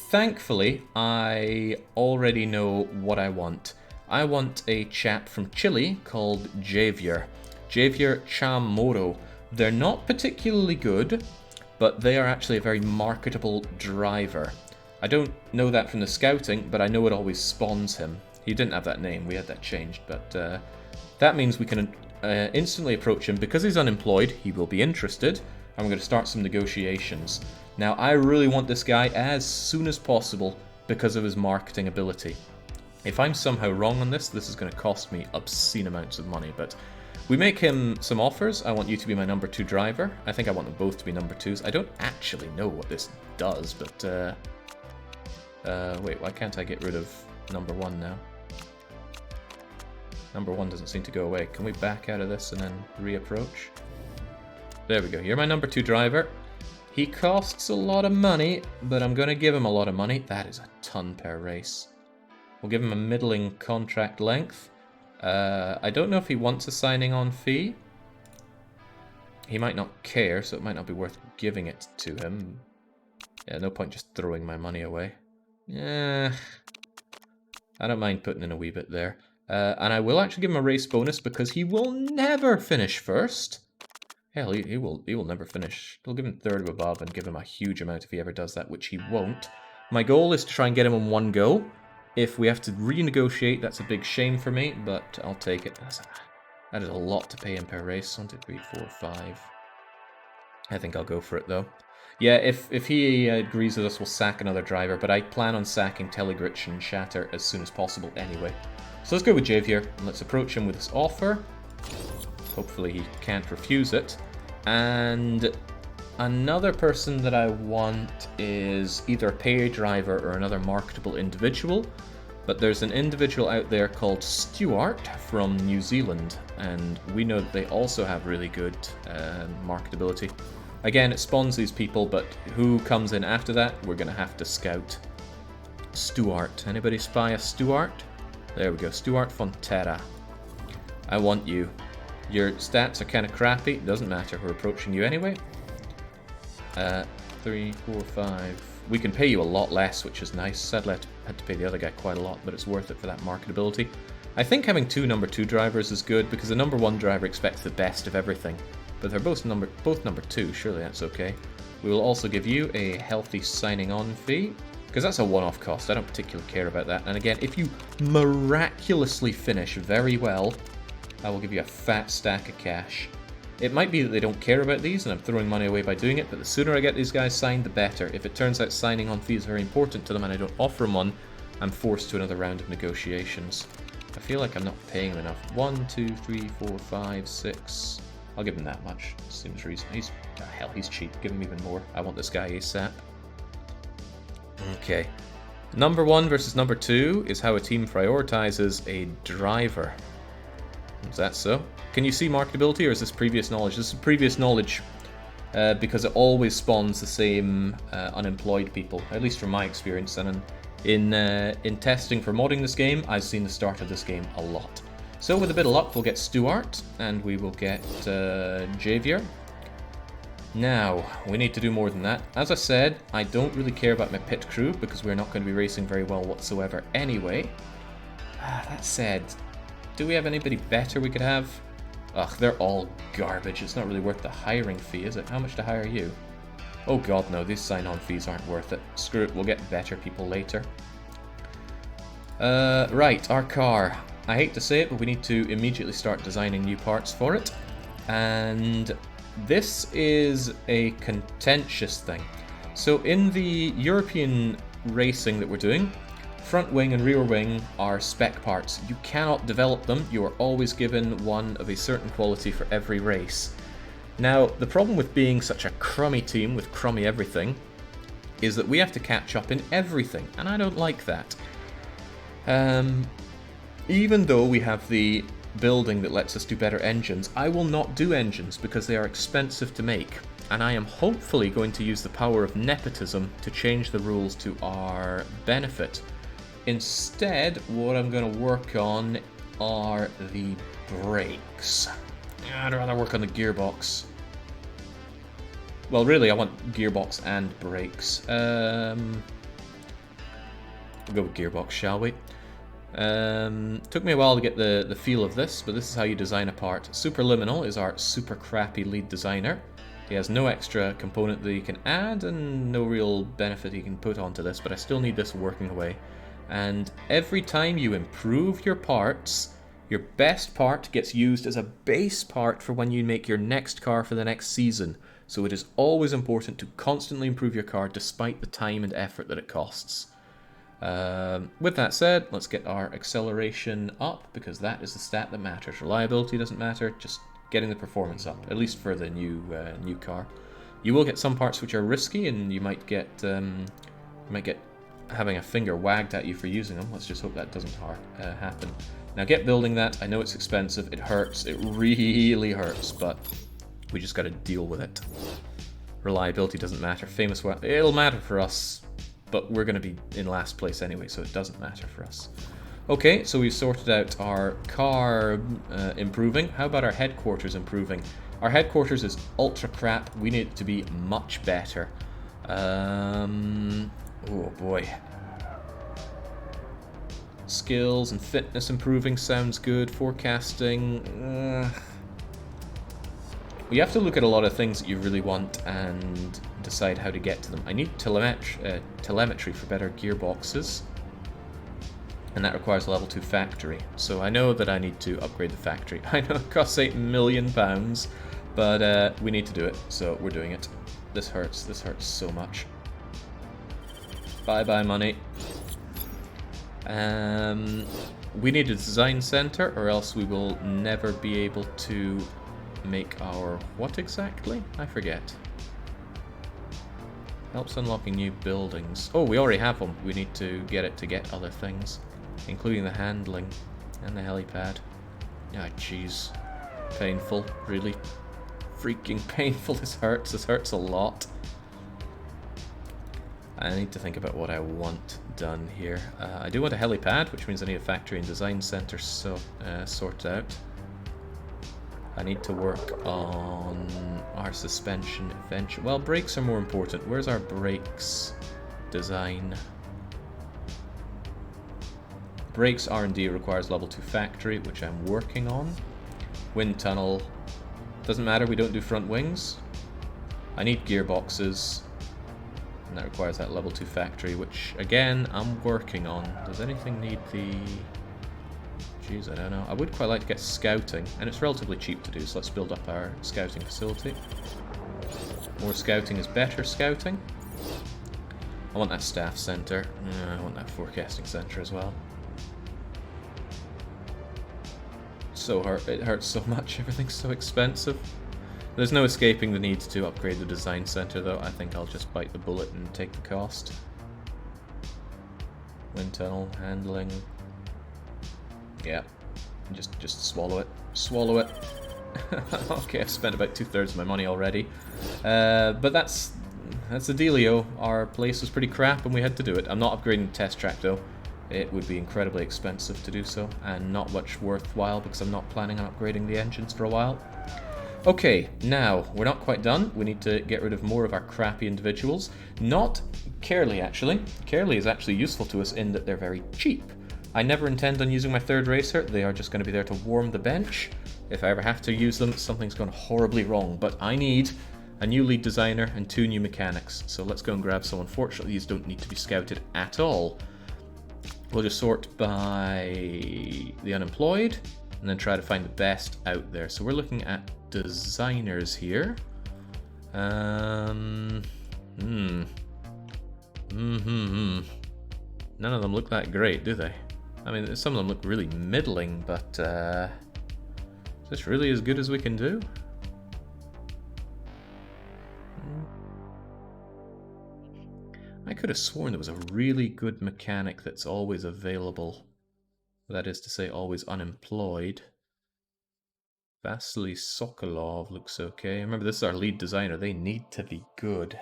Thankfully, I already know what I want. I want a chap from Chile called Javier. Javier Chamorro. They're not particularly good, but they are actually a very marketable driver. I don't know that from the scouting, but I know it always spawns him. He didn't have that name, we had that changed, but that means we can instantly approach him. Because he's unemployed, he will be interested, and we're going to start some negotiations. Now, I really want this guy as soon as possible because of his marketing ability. If I'm somehow wrong on this, this is going to cost me obscene amounts of money, but we make him some offers. I want you to be my number 2 driver. I think I want them both to be number 2s. I don't actually know what this does, but wait, why can't I get rid of number 1 now? Number 1 doesn't seem to go away. Can we back out of this and then reapproach? There we go. You're my number 2 driver. He costs a lot of money, but I'm going to give him a lot of money. That is a ton per race. We'll give him a middling contract length. I don't know if he wants a signing on fee. He might not care, so it might not be worth giving it to him. Yeah, no point just throwing my money away. Yeah, I don't mind putting in a wee bit there. And I will actually give him a race bonus because he will never finish first. Hell, he will never finish. We'll give him 3rd above and give him a huge amount if he ever does that, which he won't. My goal is to try and get him in one go. If we have to renegotiate, that's a big shame for me, but I'll take it. That is a lot to pay him per race. 1, 2, 3, 4, 5. I think I'll go for it, though. Yeah, if he agrees with us, we'll sack another driver, but I plan on sacking Telegrich and Shatter as soon as possible anyway. So let's go with Javier, and let's approach him with this offer. Hopefully he can't refuse it. And another person that I want is either a pay driver or another marketable individual. But there's an individual out there called Stuart from New Zealand, and we know that they also have really good marketability. Again, it spawns these people, but who comes in after that, we're going to have to scout. Stuart. Anybody spy a Stuart? There we go. Stuart Fonterra. I want you. Your stats are kind of crappy. Doesn't matter. We're approaching you anyway. 3, 4, 5. We can pay you a lot less, which is nice. Sadly, I had to pay the other guy quite a lot, but it's worth it for that marketability. I think having 2 number 2 drivers is good because the number 1 driver expects the best of everything. But they're both number 2. Surely that's okay. We will also give you a healthy signing on fee because that's a one-off cost. I don't particularly care about that. And again, if you miraculously finish very well, I will give you a fat stack of cash. It might be that they don't care about these and I'm throwing money away by doing it, but the sooner I get these guys signed, the better. If it turns out signing on fee is very important to them and I don't offer them one, I'm forced to another round of negotiations. I feel like I'm not paying him enough. 1, 2, 3, 4, 5, 6. I'll give him that much. Seems reasonable. Hell, he's cheap. Give him even more. I want this guy ASAP. Okay. Number 1 versus number 2 is how a team prioritizes a driver. Is that so? Can you see marketability, or is this previous knowledge? This is previous knowledge because it always spawns the same unemployed people, at least from my experience. And in testing for modding this game, I've seen the start of this game a lot. So with a bit of luck, we'll get Stuart, and we will get Javier. Now, we need to do more than that. As I said, I don't really care about my pit crew, because we're not going to be racing very well whatsoever anyway. That said, do we have anybody better we could have? Ugh, they're all garbage. It's not really worth the hiring fee, is it? How much to hire you? Oh god, no, these sign-on fees aren't worth it. Screw it, we'll get better people later. Right, our car. I hate to say it, but we need to immediately start designing new parts for it. And this is a contentious thing. So in the European racing that we're doing, front wing and rear wing are spec parts. You cannot develop them. You are always given one of a certain quality for every race. Now, the problem with being such a crummy team with crummy everything is that we have to catch up in everything, and I don't like that. Even though we have the building that lets us do better engines, I will not do engines because they are expensive to make, and I am hopefully going to use the power of nepotism to change the rules to our benefit. Instead, what I'm going to work on are the brakes. I'd rather work on the gearbox. Well, really, I want gearbox and brakes. We'll go with gearbox, shall we? Took me a while to get the feel of this, but this is how you design a part. Superliminal is our super crappy lead designer. He has no extra component that he can add and no real benefit he can put onto this, but I still need this working away. And every time you improve your parts, your best part gets used as a base part for when you make your next car for the next season. So it is always important to constantly improve your car despite the time and effort that it costs. With that said, let's get our acceleration up because that is the stat that matters. Reliability doesn't matter, just getting the performance up, at least for the new car. You will get some parts which are risky and you might get having a finger wagged at you for using them. Let's just hope that doesn't happen. Now get building that. I know it's expensive, it hurts, it really hurts, but we just got to deal with it. Reliability doesn't matter. Famous weapon, it'll matter for us, but we're going to be in last place anyway, so it doesn't matter for us. Okay, so we've sorted out our car improving. How about our headquarters improving? Our headquarters is ultra crap. We need it to be much better. Oh boy. Skills and fitness improving sounds good. Forecasting. We have to look at a lot of things that you really want and decide how to get to them. I need telemetry for better gearboxes, and that requires a level 2 factory. So I know that I need to upgrade the factory. I know it costs £8 million, but we need to do it, so we're doing it. This hurts so much. Bye-bye money. We need a design center, or else we will never be able to make our... what exactly? I forget. Helps unlocking new buildings. Oh, we already have one. We need to get other things, including the handling and the helipad. Ah, jeez. Painful. Really freaking painful. This hurts a lot. I need to think about what I want done here. I do want a helipad, which means I need a factory and design center sorted out. I need to work on our suspension eventually. Well, brakes are more important. Where's our brakes design? Brakes R&D requires level 2 factory, which I'm working on. Wind tunnel. Doesn't matter, we don't do front wings. I need gearboxes. And that requires that level 2 factory, which, again, I'm working on. Does anything need the... Jeez, I don't know. I would quite like to get scouting, and it's relatively cheap to do, so let's build up our scouting facility. More scouting is better scouting. I want that staff center. I want that forecasting center as well. It hurts so much, everything's so expensive. There's no escaping the need to upgrade the design center, though. I think I'll just bite the bullet and take the cost. Wind tunnel, handling. Yeah, just swallow it. Swallow it. Okay, I've spent about 2/3 of my money already. But that's the dealio. Our place was pretty crap and we had to do it. I'm not upgrading the test track, though. It would be incredibly expensive to do so, and not much worthwhile because I'm not planning on upgrading the engines for a while. Okay, now, we're not quite done. We need to get rid of more of our crappy individuals. Not Carely, actually. Carely is actually useful to us in that they're very cheap. I never intend on using my third racer. They are just going to be there to warm the bench. If I ever have to use them, something's gone horribly wrong. But I need a new lead designer and 2 new mechanics. So let's go and grab some. Unfortunately, these don't need to be scouted at all. We'll just sort by the unemployed and then try to find the best out there. So we're looking at designers here. None of them look that great, do they? I mean, some of them look really middling, but is this really as good as we can do? I could have sworn there was a really good mechanic that's always available. That is to say, always unemployed. Vasily Sokolov looks okay. Remember, this is our lead designer. They need to be good.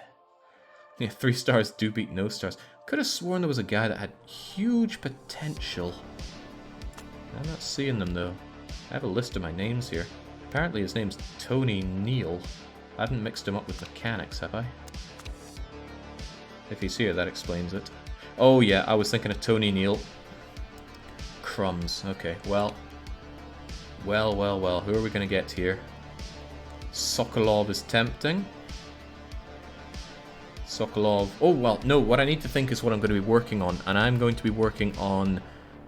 Yeah, 3 stars do beat no stars. Could have sworn there was a guy that had huge potential. I'm not seeing them, though. I have a list of my names here. Apparently his name's Tony Neal. I haven't mixed him up with mechanics, have I? If he's here, that explains it. Oh yeah, I was thinking of Tony Neal. Crumbs. Okay, well. Who are we going to get here? Sokolov is tempting. Sokolov. Oh, well, no, what I need to think is what I'm going to be working on. And I'm going to be working on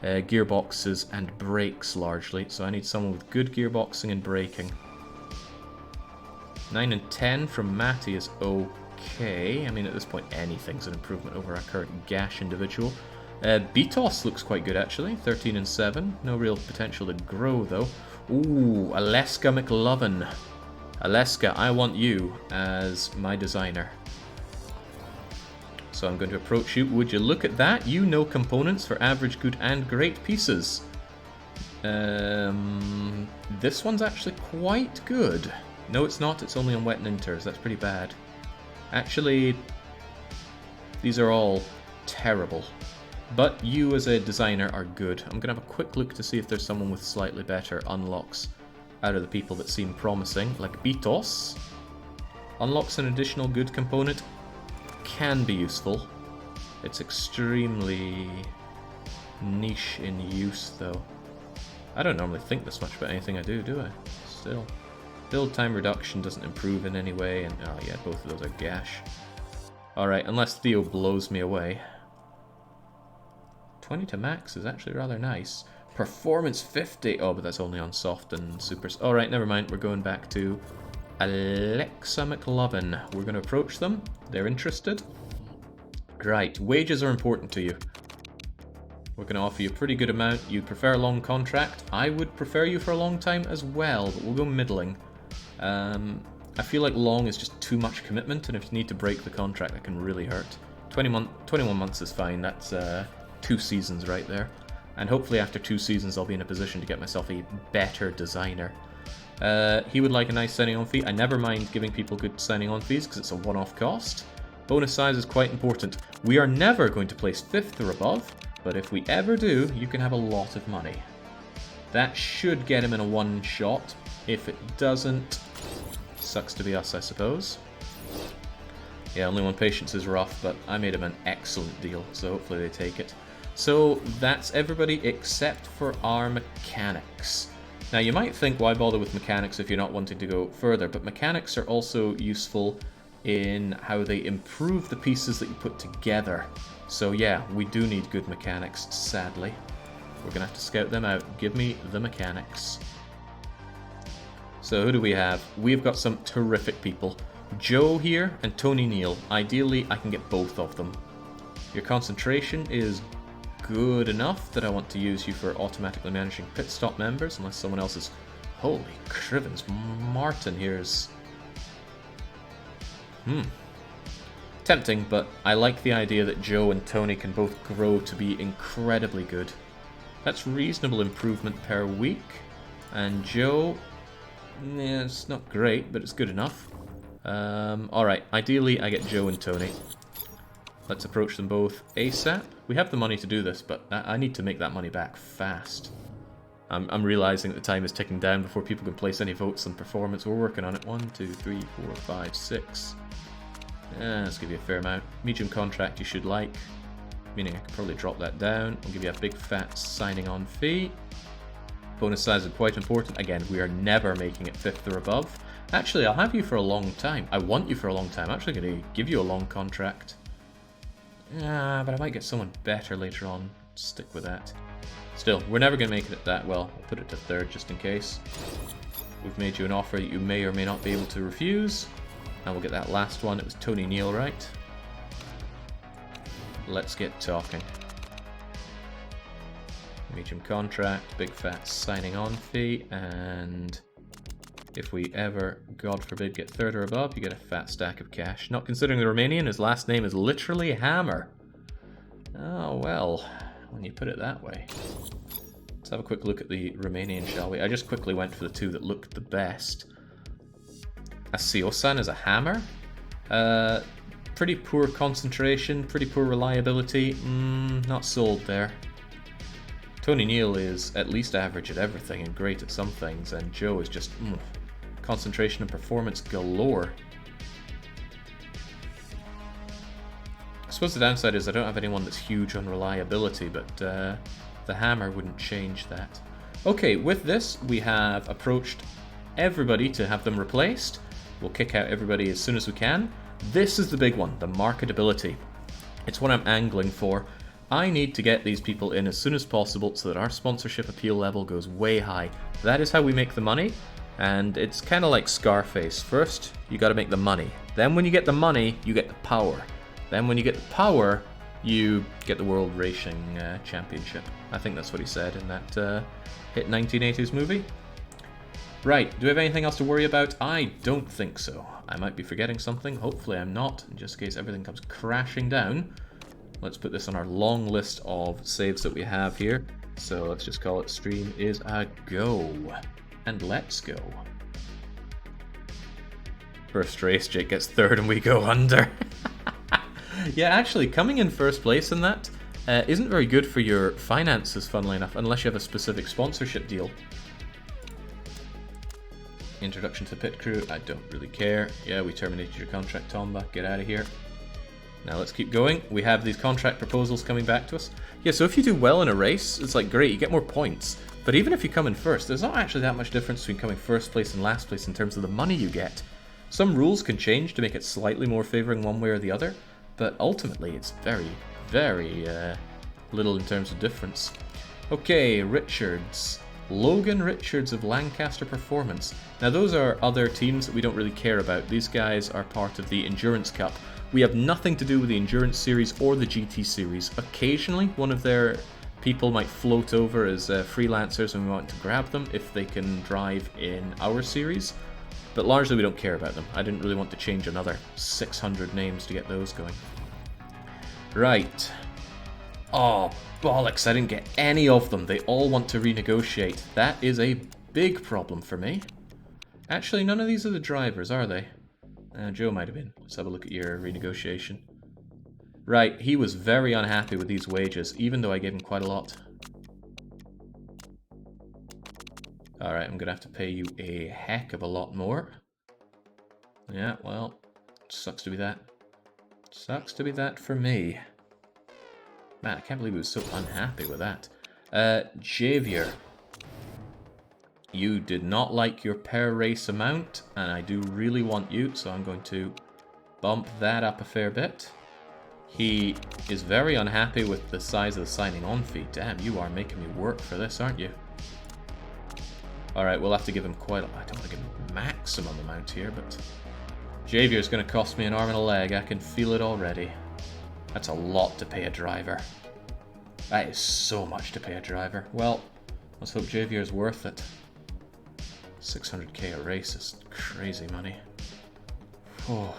gearboxes and brakes largely. So I need someone with good gearboxing and braking. 9 and 10 from Matty is okay. I mean, at this point, anything's an improvement over our current Gash individual. Betos looks quite good, actually. 13 and 7. No real potential to grow, though. Ooh, Aleska McLovin. Aleska, I want you as my designer. So I'm going to approach you. Would you look at that? You know components for average, good, and great pieces. This one's actually quite good. No, it's not. It's only on wet and inters. That's pretty bad. Actually, these are all terrible. But you as a designer are good. I'm going to have a quick look to see if there's someone with slightly better unlocks out of the people that seem promising. Like Betos. Unlocks an additional good component. Can be useful. It's extremely niche in use, though. I don't normally think this much about anything I do I? Still. Build time reduction doesn't improve in any way, and oh yeah, both of those are gash. Alright, unless Theo blows me away. 20 to max is actually rather nice. Performance 50! Oh, but that's only on soft and supers. Alright, never mind, we're going back to Alexa McLovin. We're going to approach them. They're interested. Right, wages are important to you. We're going to offer you a pretty good amount. You'd prefer a long contract. I would prefer you for a long time as well, but we'll go middling. I feel like long is just too much commitment, and if you need to break the contract, that can really hurt. 21 months is fine. That's 2 seasons right there. And hopefully after 2 seasons, I'll be in a position to get myself a better designer. He would like a nice signing on fee. I never mind giving people good signing on fees because it's a one-off cost. Bonus size is quite important. We are never going to place 5th or above, but if we ever do, you can have a lot of money. That should get him in a one shot. If it doesn't, sucks to be us, I suppose. Yeah, only 1 patience is rough, but I made him an excellent deal, so hopefully they take it. So that's everybody except for our mechanics. Now you might think, why bother with mechanics if you're not wanting to go further, but mechanics are also useful in how they improve the pieces that you put together. So yeah, we do need good mechanics, sadly. We're gonna have to scout them out. Give me the mechanics. So who do we have? We've got some terrific people. Joe here and Tony Neal. Ideally, I can get both of them. Your concentration is good enough that I want to use you for automatically managing pit stop members, unless someone else is... Holy crivens, Martin here's... Tempting, but I like the idea that Joe and Tony can both grow to be incredibly good. That's reasonable improvement per week. And Joe... Yeah, it's not great, but it's good enough. Alright, ideally I get Joe and Tony. Let's approach them both ASAP. We have the money to do this, but I need to make that money back fast. I'm realizing that the time is ticking down before people can place any votes on performance. We're working on it. 1, 2, 3, 4, 5, 6. Let's give you a fair amount. Medium contract you should like. Meaning I could probably drop that down. I'll give you a big fat signing on fee. Bonus size is quite important. Again, we are never making it 5th or above. Actually, I'll have you for a long time. I want you for a long time. I'm actually going to give you a long contract. But I might get someone better later on. Stick with that. Still, we're never going to make it that well. I'll put it to 3rd just in case. We've made you an offer that you may or may not be able to refuse. And we'll get that last one. It was Tony Neal, right? Let's get talking. Medium contract, big fat signing on fee, and If we ever, God forbid, get third or above, you get a fat stack of cash. Not considering the Romanian, his last name is literally Hammer. Oh, well, when you put it that way. Let's have a quick look at the Romanian, shall we? I just quickly went for the two that looked the best. Asiosan is a Hammer. Pretty poor concentration, pretty poor reliability. Not sold there. Tony Neal is at least average at everything and great at some things, and Joe is just concentration and performance galore. I suppose the downside is I don't have anyone that's huge on reliability, but the Hammer wouldn't change that. Okay, with this we have approached everybody to have them replaced. We'll kick out everybody as soon as we can. This is the big one, the marketability. It's what I'm angling for. I need to get these people in as soon as possible so that our sponsorship appeal level goes way high. That is how we make the money, and it's kind of like Scarface. First, you got to make the money. Then when you get the money, you get the power. Then when you get the power, you get the World Racing Championship. I think that's what he said in that hit 1980s movie. Right, do we have anything else to worry about? I don't think so. I might be forgetting something. Hopefully I'm not, just in case everything comes crashing down. Let's put this on our long list of saves that we have here. So let's just call it stream is a go. And let's go. First race, Jake gets third and we go under. Yeah, actually, coming in first place in that isn't very good for your finances, funnily enough, unless you have a specific sponsorship deal. Introduction to pit crew, I don't really care. Yeah, we terminated your contract, Tomba. Get out of here. Now let's keep going. We have these contract proposals coming back to us. Yeah, so if you do well in a race, it's like great, you get more points. But even if you come in first, there's not actually that much difference between coming first place and last place in terms of the money you get. Some rules can change to make it slightly more favoring one way or the other, but ultimately it's very, very little in terms of difference. Okay, Richards. Logan Richards of Lancaster Performance. Now those are other teams that we don't really care about. These guys are part of the Endurance Cup. We have nothing to do with the Endurance Series or the GT Series. Occasionally, one of their people might float over as freelancers and we want to grab them if they can drive in our series. But largely we don't care about them. I didn't really want to change another 600 names to get those going. Right. Oh, bollocks, I didn't get any of them. They all want to renegotiate. That is a big problem for me. Actually, none of these are the drivers, are they? Joe might have been. Let's have a look at your renegotiation. Right, he was very unhappy with these wages, even though I gave him quite a lot. Alright, I'm going to have to pay you a heck of a lot more. Yeah, well, sucks to be that. Sucks to be that for me. Man, I can't believe he was so unhappy with that. Javier. You did not like your per race amount, and I do really want you, so I'm going to bump that up a fair bit. He is very unhappy with the size of the signing on fee. Damn, you are making me work for this, aren't you? Alright, we'll have to give him quite a... I don't want to give him maximum amount here, but... Javier's going to cost me an arm and a leg. I can feel it already. That's a lot to pay a driver. That is so much to pay a driver. Well, let's hope Javier's worth it. 600k a race is crazy money. Oh.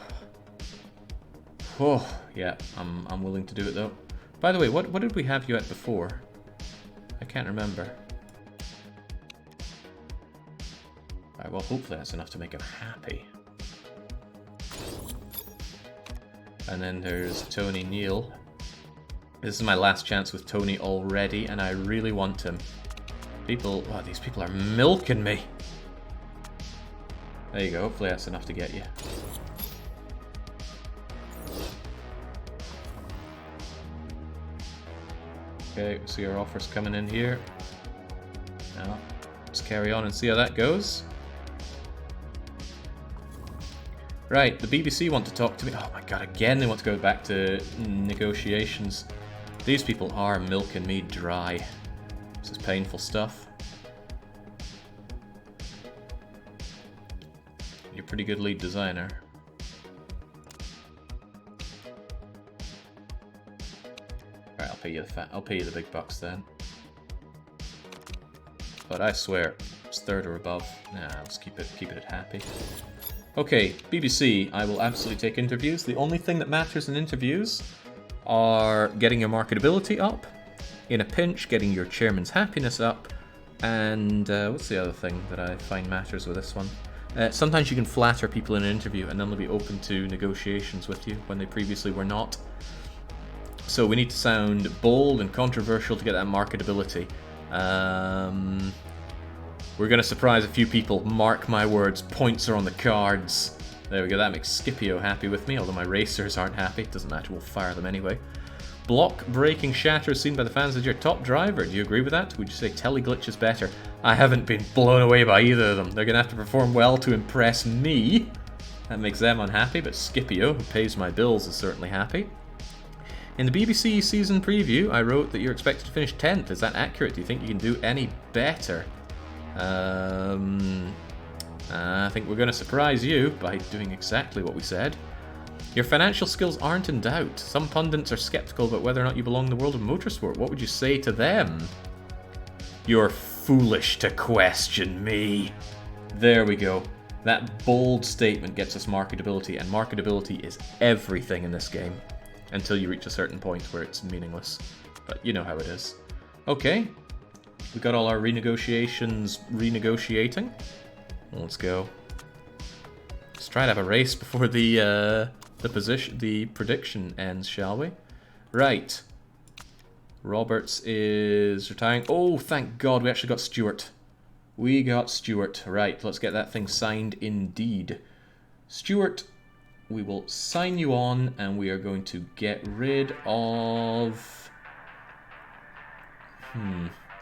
Oh, yeah, I'm willing to do it though. By the way, what did we have you at before? I can't remember. Alright, well hopefully that's enough to make him happy. And then there's Tony Neal. This is my last chance with Tony already, and I really want him. People, wow, these people are milking me. There you go, hopefully that's enough to get you. Okay, see our offers coming in here. Now, let's carry on and see how that goes. Right, the BBC want to talk to me. Oh my god, again they want to go back to negotiations. These people are milking me dry. This is painful stuff. You're a pretty good lead designer. Right, I'll pay you the big bucks then. But I swear, It's third or above. Nah, let's keep it happy. Okay, BBC, I will absolutely take interviews. The only thing that matters in interviews are getting your marketability up, in a pinch, getting your chairman's happiness up, and what's the other thing that I find matters with this one? Sometimes you can flatter people in an interview and then they'll be open to negotiations with you when they previously were not. So we need to sound bold and controversial to get that marketability. We're going to surprise a few people, mark my words, points are on the cards. There we go, that makes Scipio happy with me, although my racers aren't happy. Doesn't matter, we'll fire them anyway. Block breaking shatter seen by the fans as your top driver. Do you agree with that? Would you say Teleglitch is better? I haven't been blown away by either of them. They're going to have to perform well to impress me. That makes them unhappy, but Scipio, who pays my bills, is certainly happy. In the BBC season preview, I wrote that you're expected to finish 10th. Is that accurate? Do you think you can do any better? I think we're going to surprise you by doing exactly what we said. Your financial skills aren't in doubt. Some pundits are skeptical about whether or not you belong in the world of motorsport. What would you say to them? You're foolish to question me. There we go. That bold statement gets us marketability, and marketability is everything in this game. Until you reach a certain point where it's meaningless. But you know how it is. Okay. We got all our renegotiations renegotiating. Let's go. Let's try to have a race before the prediction ends, shall we? Right. Roberts is retiring. Oh, thank God, we actually got Stewart. We got Stewart. Right, let's get that thing signed indeed. Stewart, we will sign you on, and we are going to get rid of...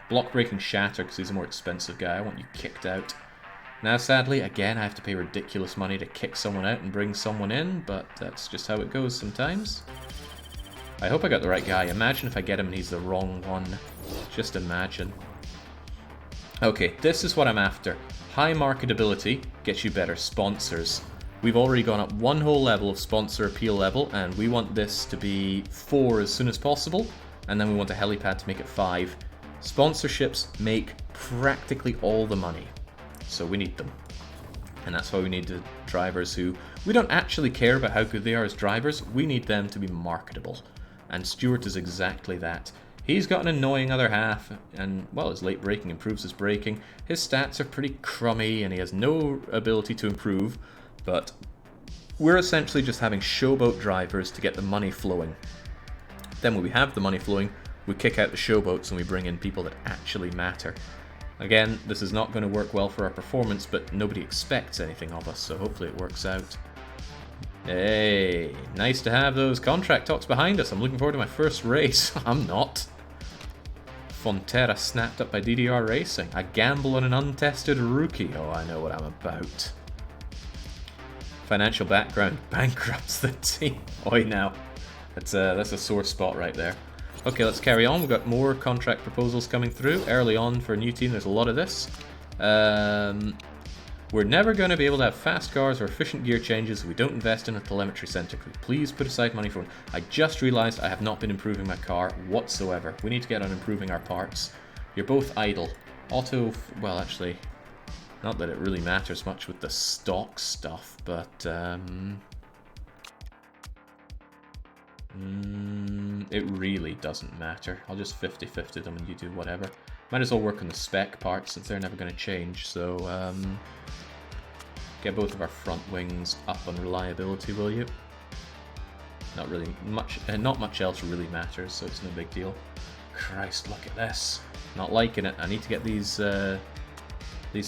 Block breaking shatter, because he's a more expensive guy. I want you kicked out. Now, sadly, again, I have to pay ridiculous money to kick someone out and bring someone in, but that's just how it goes sometimes. I hope I got the right guy. Imagine if I get him and he's the wrong one. Just imagine. Okay, this is what I'm after. High marketability gets you better sponsors. We've already gone up one whole level of sponsor appeal level, and we want this to be 4 as soon as possible, and then we want a helipad to make it 5. Sponsorships make practically all the money. So we need them. And that's why we need the drivers who... We don't actually care about how good they are as drivers. We need them to be marketable. And Stewart is exactly that. He's got an annoying other half, and, well, his late braking improves his braking. His stats are pretty crummy, and he has no ability to improve. But we're essentially just having showboat drivers to get the money flowing. Then when we have the money flowing, we kick out the showboats and we bring in people that actually matter. Again, this is not going to work well for our performance, but nobody expects anything of us, so hopefully it works out. Hey, nice to have those contract talks behind us. I'm looking forward to my first race. I'm not. Fonterra snapped up by DDR Racing. I gamble on an untested rookie. Oh, I know what I'm about. Financial background bankrupts the team. Oi now. That's a sore spot right there. Okay, let's carry on. We've got more contract proposals coming through. Early on for a new team, there's a lot of this. We're never going to be able to have fast cars or efficient gear changes if we don't invest in a telemetry center. Could we please put aside money for one? I just realized I have not been improving my car whatsoever. We need to get on improving our parts. You're both idle. Auto, well, actually, not that it really matters much with the stock stuff, but it really doesn't matter. I'll just 50-50 them and you do whatever. Might as well work on the spec parts since they're never going to change, so get both of our front wings up on reliability, will you? Not really much, not much else really matters, so it's no big deal. Christ, look at this. Not liking it. I need to get these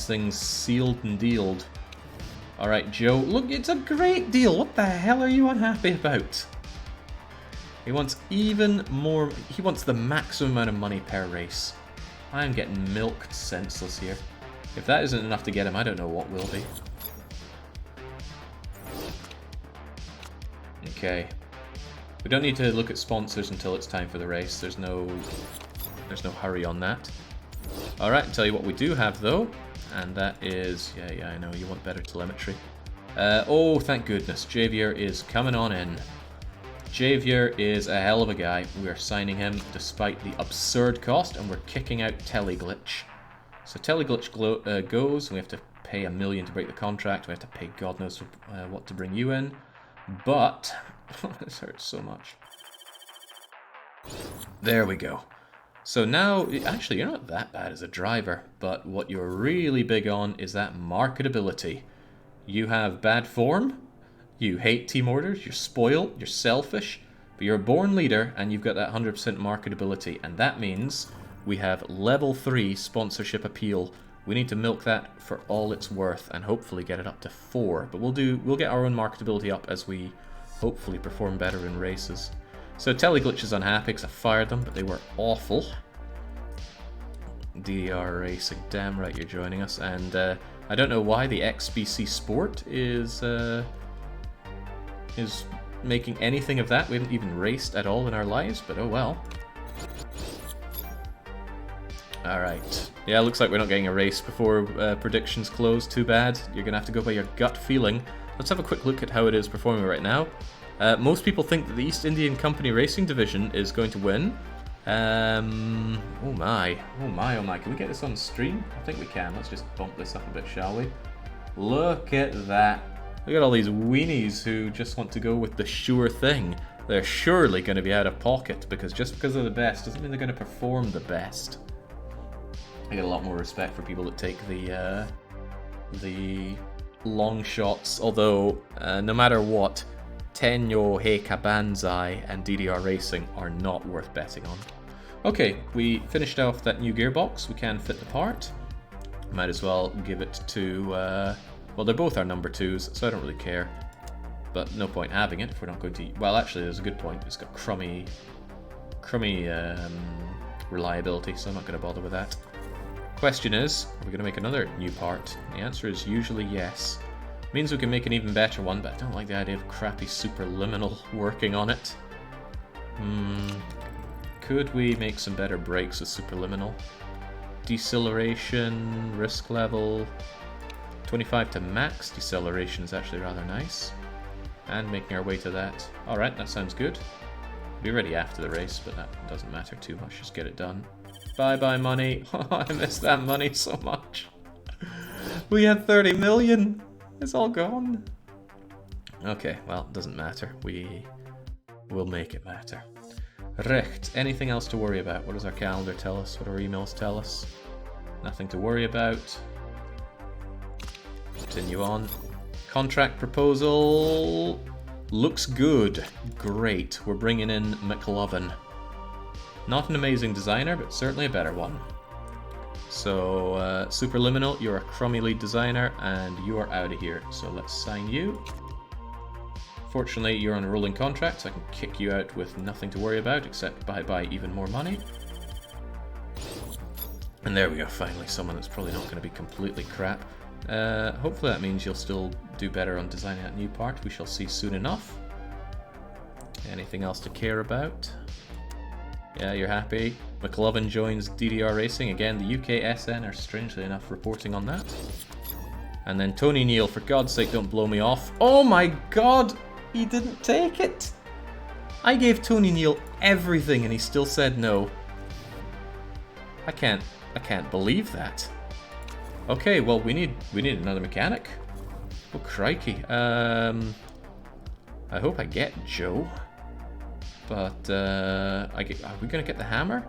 things sealed and dealed. Alright, Joe. Look, it's a great deal. What the hell are you unhappy about? He wants even more... He wants the maximum amount of money per race. I'm getting milked senseless here. If that isn't enough to get him, I don't know what will be. Okay. We don't need to look at sponsors until it's time for the race. There's no hurry on that. Alright, I'll tell you what we do have though. And that is... Yeah, I know, you want better telemetry. Oh, thank goodness. Javier is coming on in. Javier is a hell of a guy. We are signing him despite the absurd cost, and we're kicking out Teleglitch. So teleglitch goes, and we have to pay $1 million to break the contract. We have to pay God knows what to bring you in. But this hurts so much. There we go. So now, actually, you're not that bad as a driver, but what you're really big on is that marketability. You have bad form, you hate team orders, you're spoiled, you're selfish, but you're a born leader and you've got that 100% marketability, and that means we have level 3 sponsorship appeal. We need to milk that for all it's worth and hopefully get it up to 4, but we'll get our own marketability up as we hopefully perform better in races. So Teleglitch is unhappy because I fired them, but they were awful. DDR Racing, damn right you're joining us, and I don't know why the XBC Sport is making anything of that. We haven't even raced at all in our lives, but oh well. Alright. Yeah, looks like we're not getting a race before predictions close. Too bad. You're going to have to go by your gut feeling. Let's have a quick look at how it is performing right now. Most people think that the East Indian Company Racing Division is going to win. Oh my. Can we get this on stream? I think we can. Let's just bump this up a bit, shall we? Look at that. Look at all these weenies who just want to go with the sure thing. They're surely going to be out of pocket, because just because they're the best doesn't mean they're going to perform the best. I get a lot more respect for people that take the long shots, although no matter what, Tenyo, Heika Banzai and DDR Racing are not worth betting on. Okay, we finished off that new gearbox. We can fit the part. Might as well give it to, well, they're both our number 2s, so I don't really care. But no point having it if we're not going to... Well, actually, there's a good point. It's got crummy reliability, so I'm not going to bother with that. Question is, are we going to make another new part? The answer is usually yes. Means we can make an even better one, but I don't like the idea of crappy Superliminal working on it. Could we make some better brakes with Superliminal? Deceleration, risk level, 25 to max deceleration is actually rather nice. And making our way to that. Alright, that sounds good. Be ready after the race, but that doesn't matter too much, just get it done. Bye-bye money. Oh, I miss that money so much. We had 30 million. It's all gone. Okay, well, it doesn't matter. We will make it matter. Recht. Anything else to worry about? What does our calendar tell us? What do our emails tell us? Nothing to worry about. Continue on. Contract proposal looks good. Great. We're bringing in McLovin. Not an amazing designer, but certainly a better one. So, Superliminal, you're a crummy lead designer, and you are out of here. So let's sign you. Fortunately, you're on a rolling contract, so I can kick you out with nothing to worry about, except buy even more money. And there we go, finally someone that's probably not going to be completely crap. Hopefully that means you'll still do better on designing that new part. We shall see soon enough. Anything else to care about? Yeah, you're happy. McLovin joins DDR Racing. Again, the UKSN are strangely enough reporting on that. And then Tony Neal, for God's sake, don't blow me off. Oh my God! He didn't take it! I gave Tony Neal everything and he still said no. I can't believe that. Okay, well, we need another mechanic. Oh, crikey. I hope I get Joe. But, are we going to get the hammer?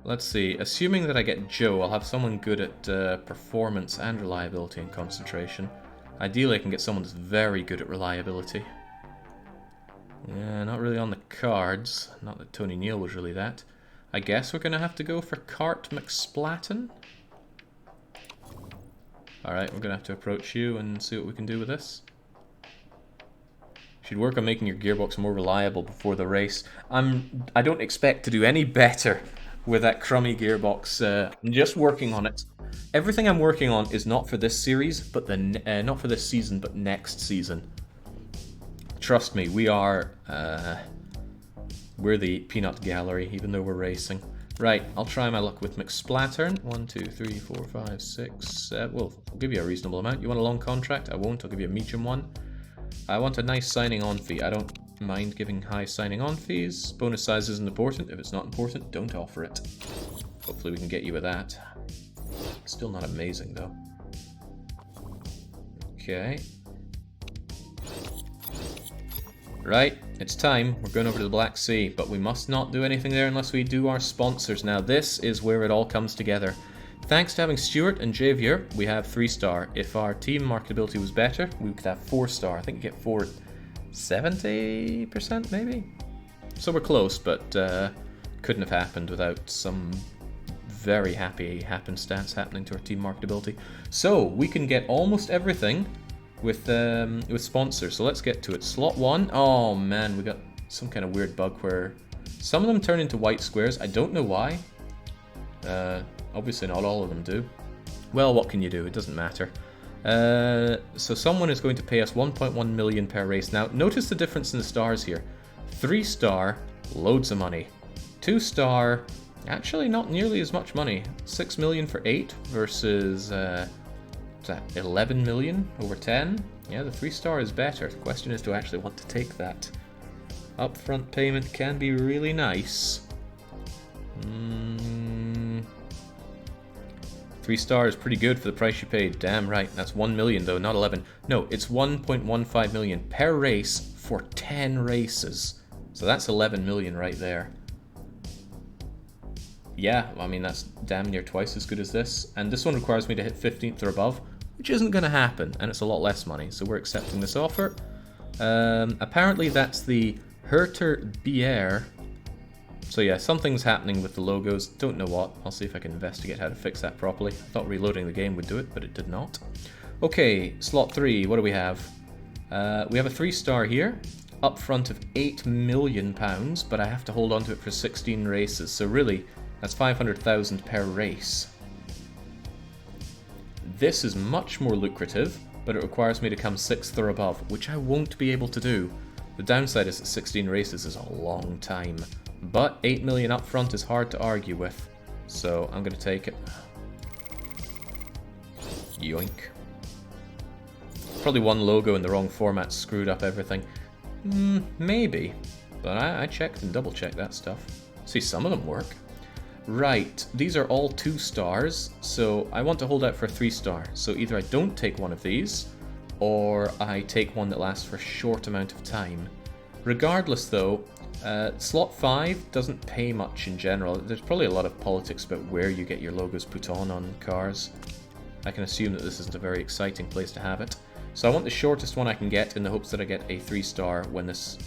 Let's see. Assuming that I get Joe, I'll have someone good at performance and reliability and concentration. Ideally, I can get someone that's very good at reliability. Yeah, not really on the cards. Not that Tony Neal was really that. I guess we're going to have to go for Cart McSplatten. Alright, we're going to have to approach you and see what we can do with this. Should work on making your gearbox more reliable before the race. I don't expect to do any better with that crummy gearbox. I'm just working on it. Everything I'm working on is not for this series, but not for this season, but next season. Trust me, we're the peanut gallery, even though we're racing. Right, I'll try my luck with McSplattern. 1, 2, 3, 4, 5, 6, well, I'll give you a reasonable amount. You want a long contract? I won't. I'll give you a medium one. I want a nice signing on fee. I don't mind giving high signing on fees. Bonus size isn't important. If it's not important, don't offer it. Hopefully we can get you with that. Still not amazing though. Okay. Right, it's time. We're going over to the Black Sea, but we must not do anything there unless we do our sponsors. Now this is where it all comes together. Thanks to having Stuart and Javier, we have 3-star. If our team marketability was better, we could have 4-star. I think you get 70% maybe? So we're close, but couldn't have happened without some very happy happenstance happening to our team marketability. So we can get almost everything with sponsors. So let's get to it. Slot 1. Oh man, we got some kind of weird bug where some of them turn into white squares. I don't know why. Obviously not all of them do. Well, what can you do? It doesn't matter. So someone is going to pay us 1.1 million per race. Now, notice the difference in the stars here. 3-star, loads of money. 2-star, actually not nearly as much money. 6 million for 8 versus, what's that, 11 million over 10? Yeah, the 3-star is better. The question is, do I actually want to take that? Upfront payment can be really nice. 3-star is pretty good for the price you paid. Damn right. That's 1 million though, not 11. No, it's 1.15 million per race for 10 races. So that's 11 million right there. Yeah, I mean, that's damn near twice as good as this. And this one requires me to hit 15th or above, which isn't going to happen. And it's a lot less money. So we're accepting this offer. Apparently that's the Herter Bière. So yeah, something's happening with the logos. Don't know what. I'll see if I can investigate how to fix that properly. I thought reloading the game would do it, but it did not. Okay, slot 3. What do we have? We have a 3-star here. Up front of £8 million, but I have to hold on to it for 16 races. So really, that's 500,000 per race. This is much more lucrative, but it requires me to come 6th or above, which I won't be able to do. The downside is that 16 races is a long time. But 8 million up front is hard to argue with, so I'm going to take it. Yoink. Probably one logo in the wrong format screwed up everything. Maybe, but I checked and double checked that stuff. See, some of them work. Right, these are all 2-stars, so I want to hold out for a 3-star. So either I don't take one of these, or I take one that lasts for a short amount of time. Regardless though, slot 5 doesn't pay much in general. There's probably a lot of politics about where you get your logos put on cars. I can assume that this isn't a very exciting place to have it. So I want the shortest one I can get in the hopes that I get a 3-star when this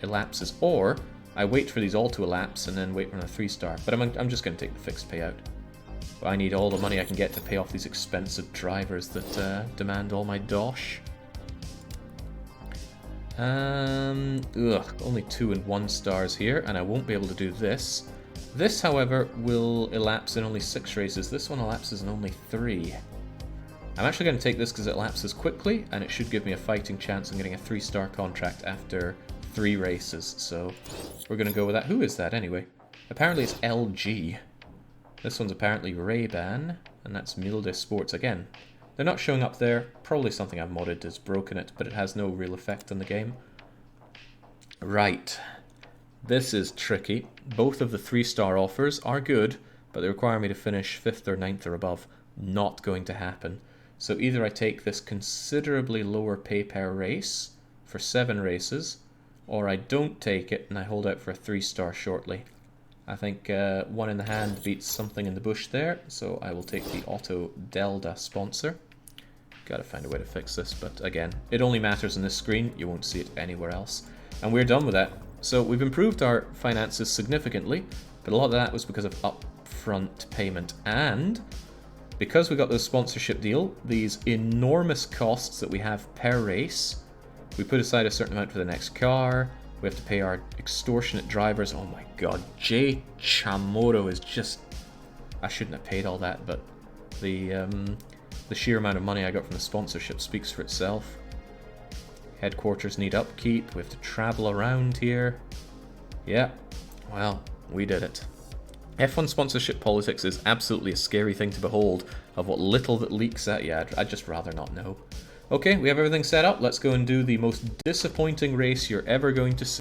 elapses. Or I wait for these all to elapse and then wait for a 3-star. But I'm just going to take the fixed payout. I need all the money I can get to pay off these expensive drivers that demand all my dosh. Only 2 and 1 stars here, and I won't be able to do this. This, however, will elapse in only 6 races. This one elapses in only 3. I'm actually going to take this because it elapses quickly, and it should give me a fighting chance on getting a 3-star contract after 3 races. So we're going to go with that. Who is that, anyway? Apparently it's LG. This one's apparently Ray-Ban, and that's Milde Sports again. They're not showing up there. Probably something I've modded has broken it, but it has no real effect on the game. Right. This is tricky. Both of the 3-star offers are good, but they require me to finish 5th or 9th or above. Not going to happen. So either I take this considerably lower pay per race for 7 races, or I don't take it and I hold out for a 3-star shortly. I think 1 in the hand beats something in the bush there, so I will take the Auto Delta sponsor. Gotta find a way to fix this, but again, it only matters on this screen, you won't see it anywhere else. And we're done with that. So we've improved our finances significantly, but a lot of that was because of upfront payment. And because we got this sponsorship deal, these enormous costs that we have per race, we put aside a certain amount for the next car, we have to pay our extortionate drivers. Oh my god, Jay Chamorro is just... I shouldn't have paid all that, but the sheer amount of money I got from the sponsorship speaks for itself. Headquarters need upkeep, we have to travel around here. Yeah, well, we did it. F1 sponsorship politics is absolutely a scary thing to behold, of what little that leaks at you. I'd just rather not know. Okay, we have everything set up. Let's go and do the most disappointing race you're ever going to see.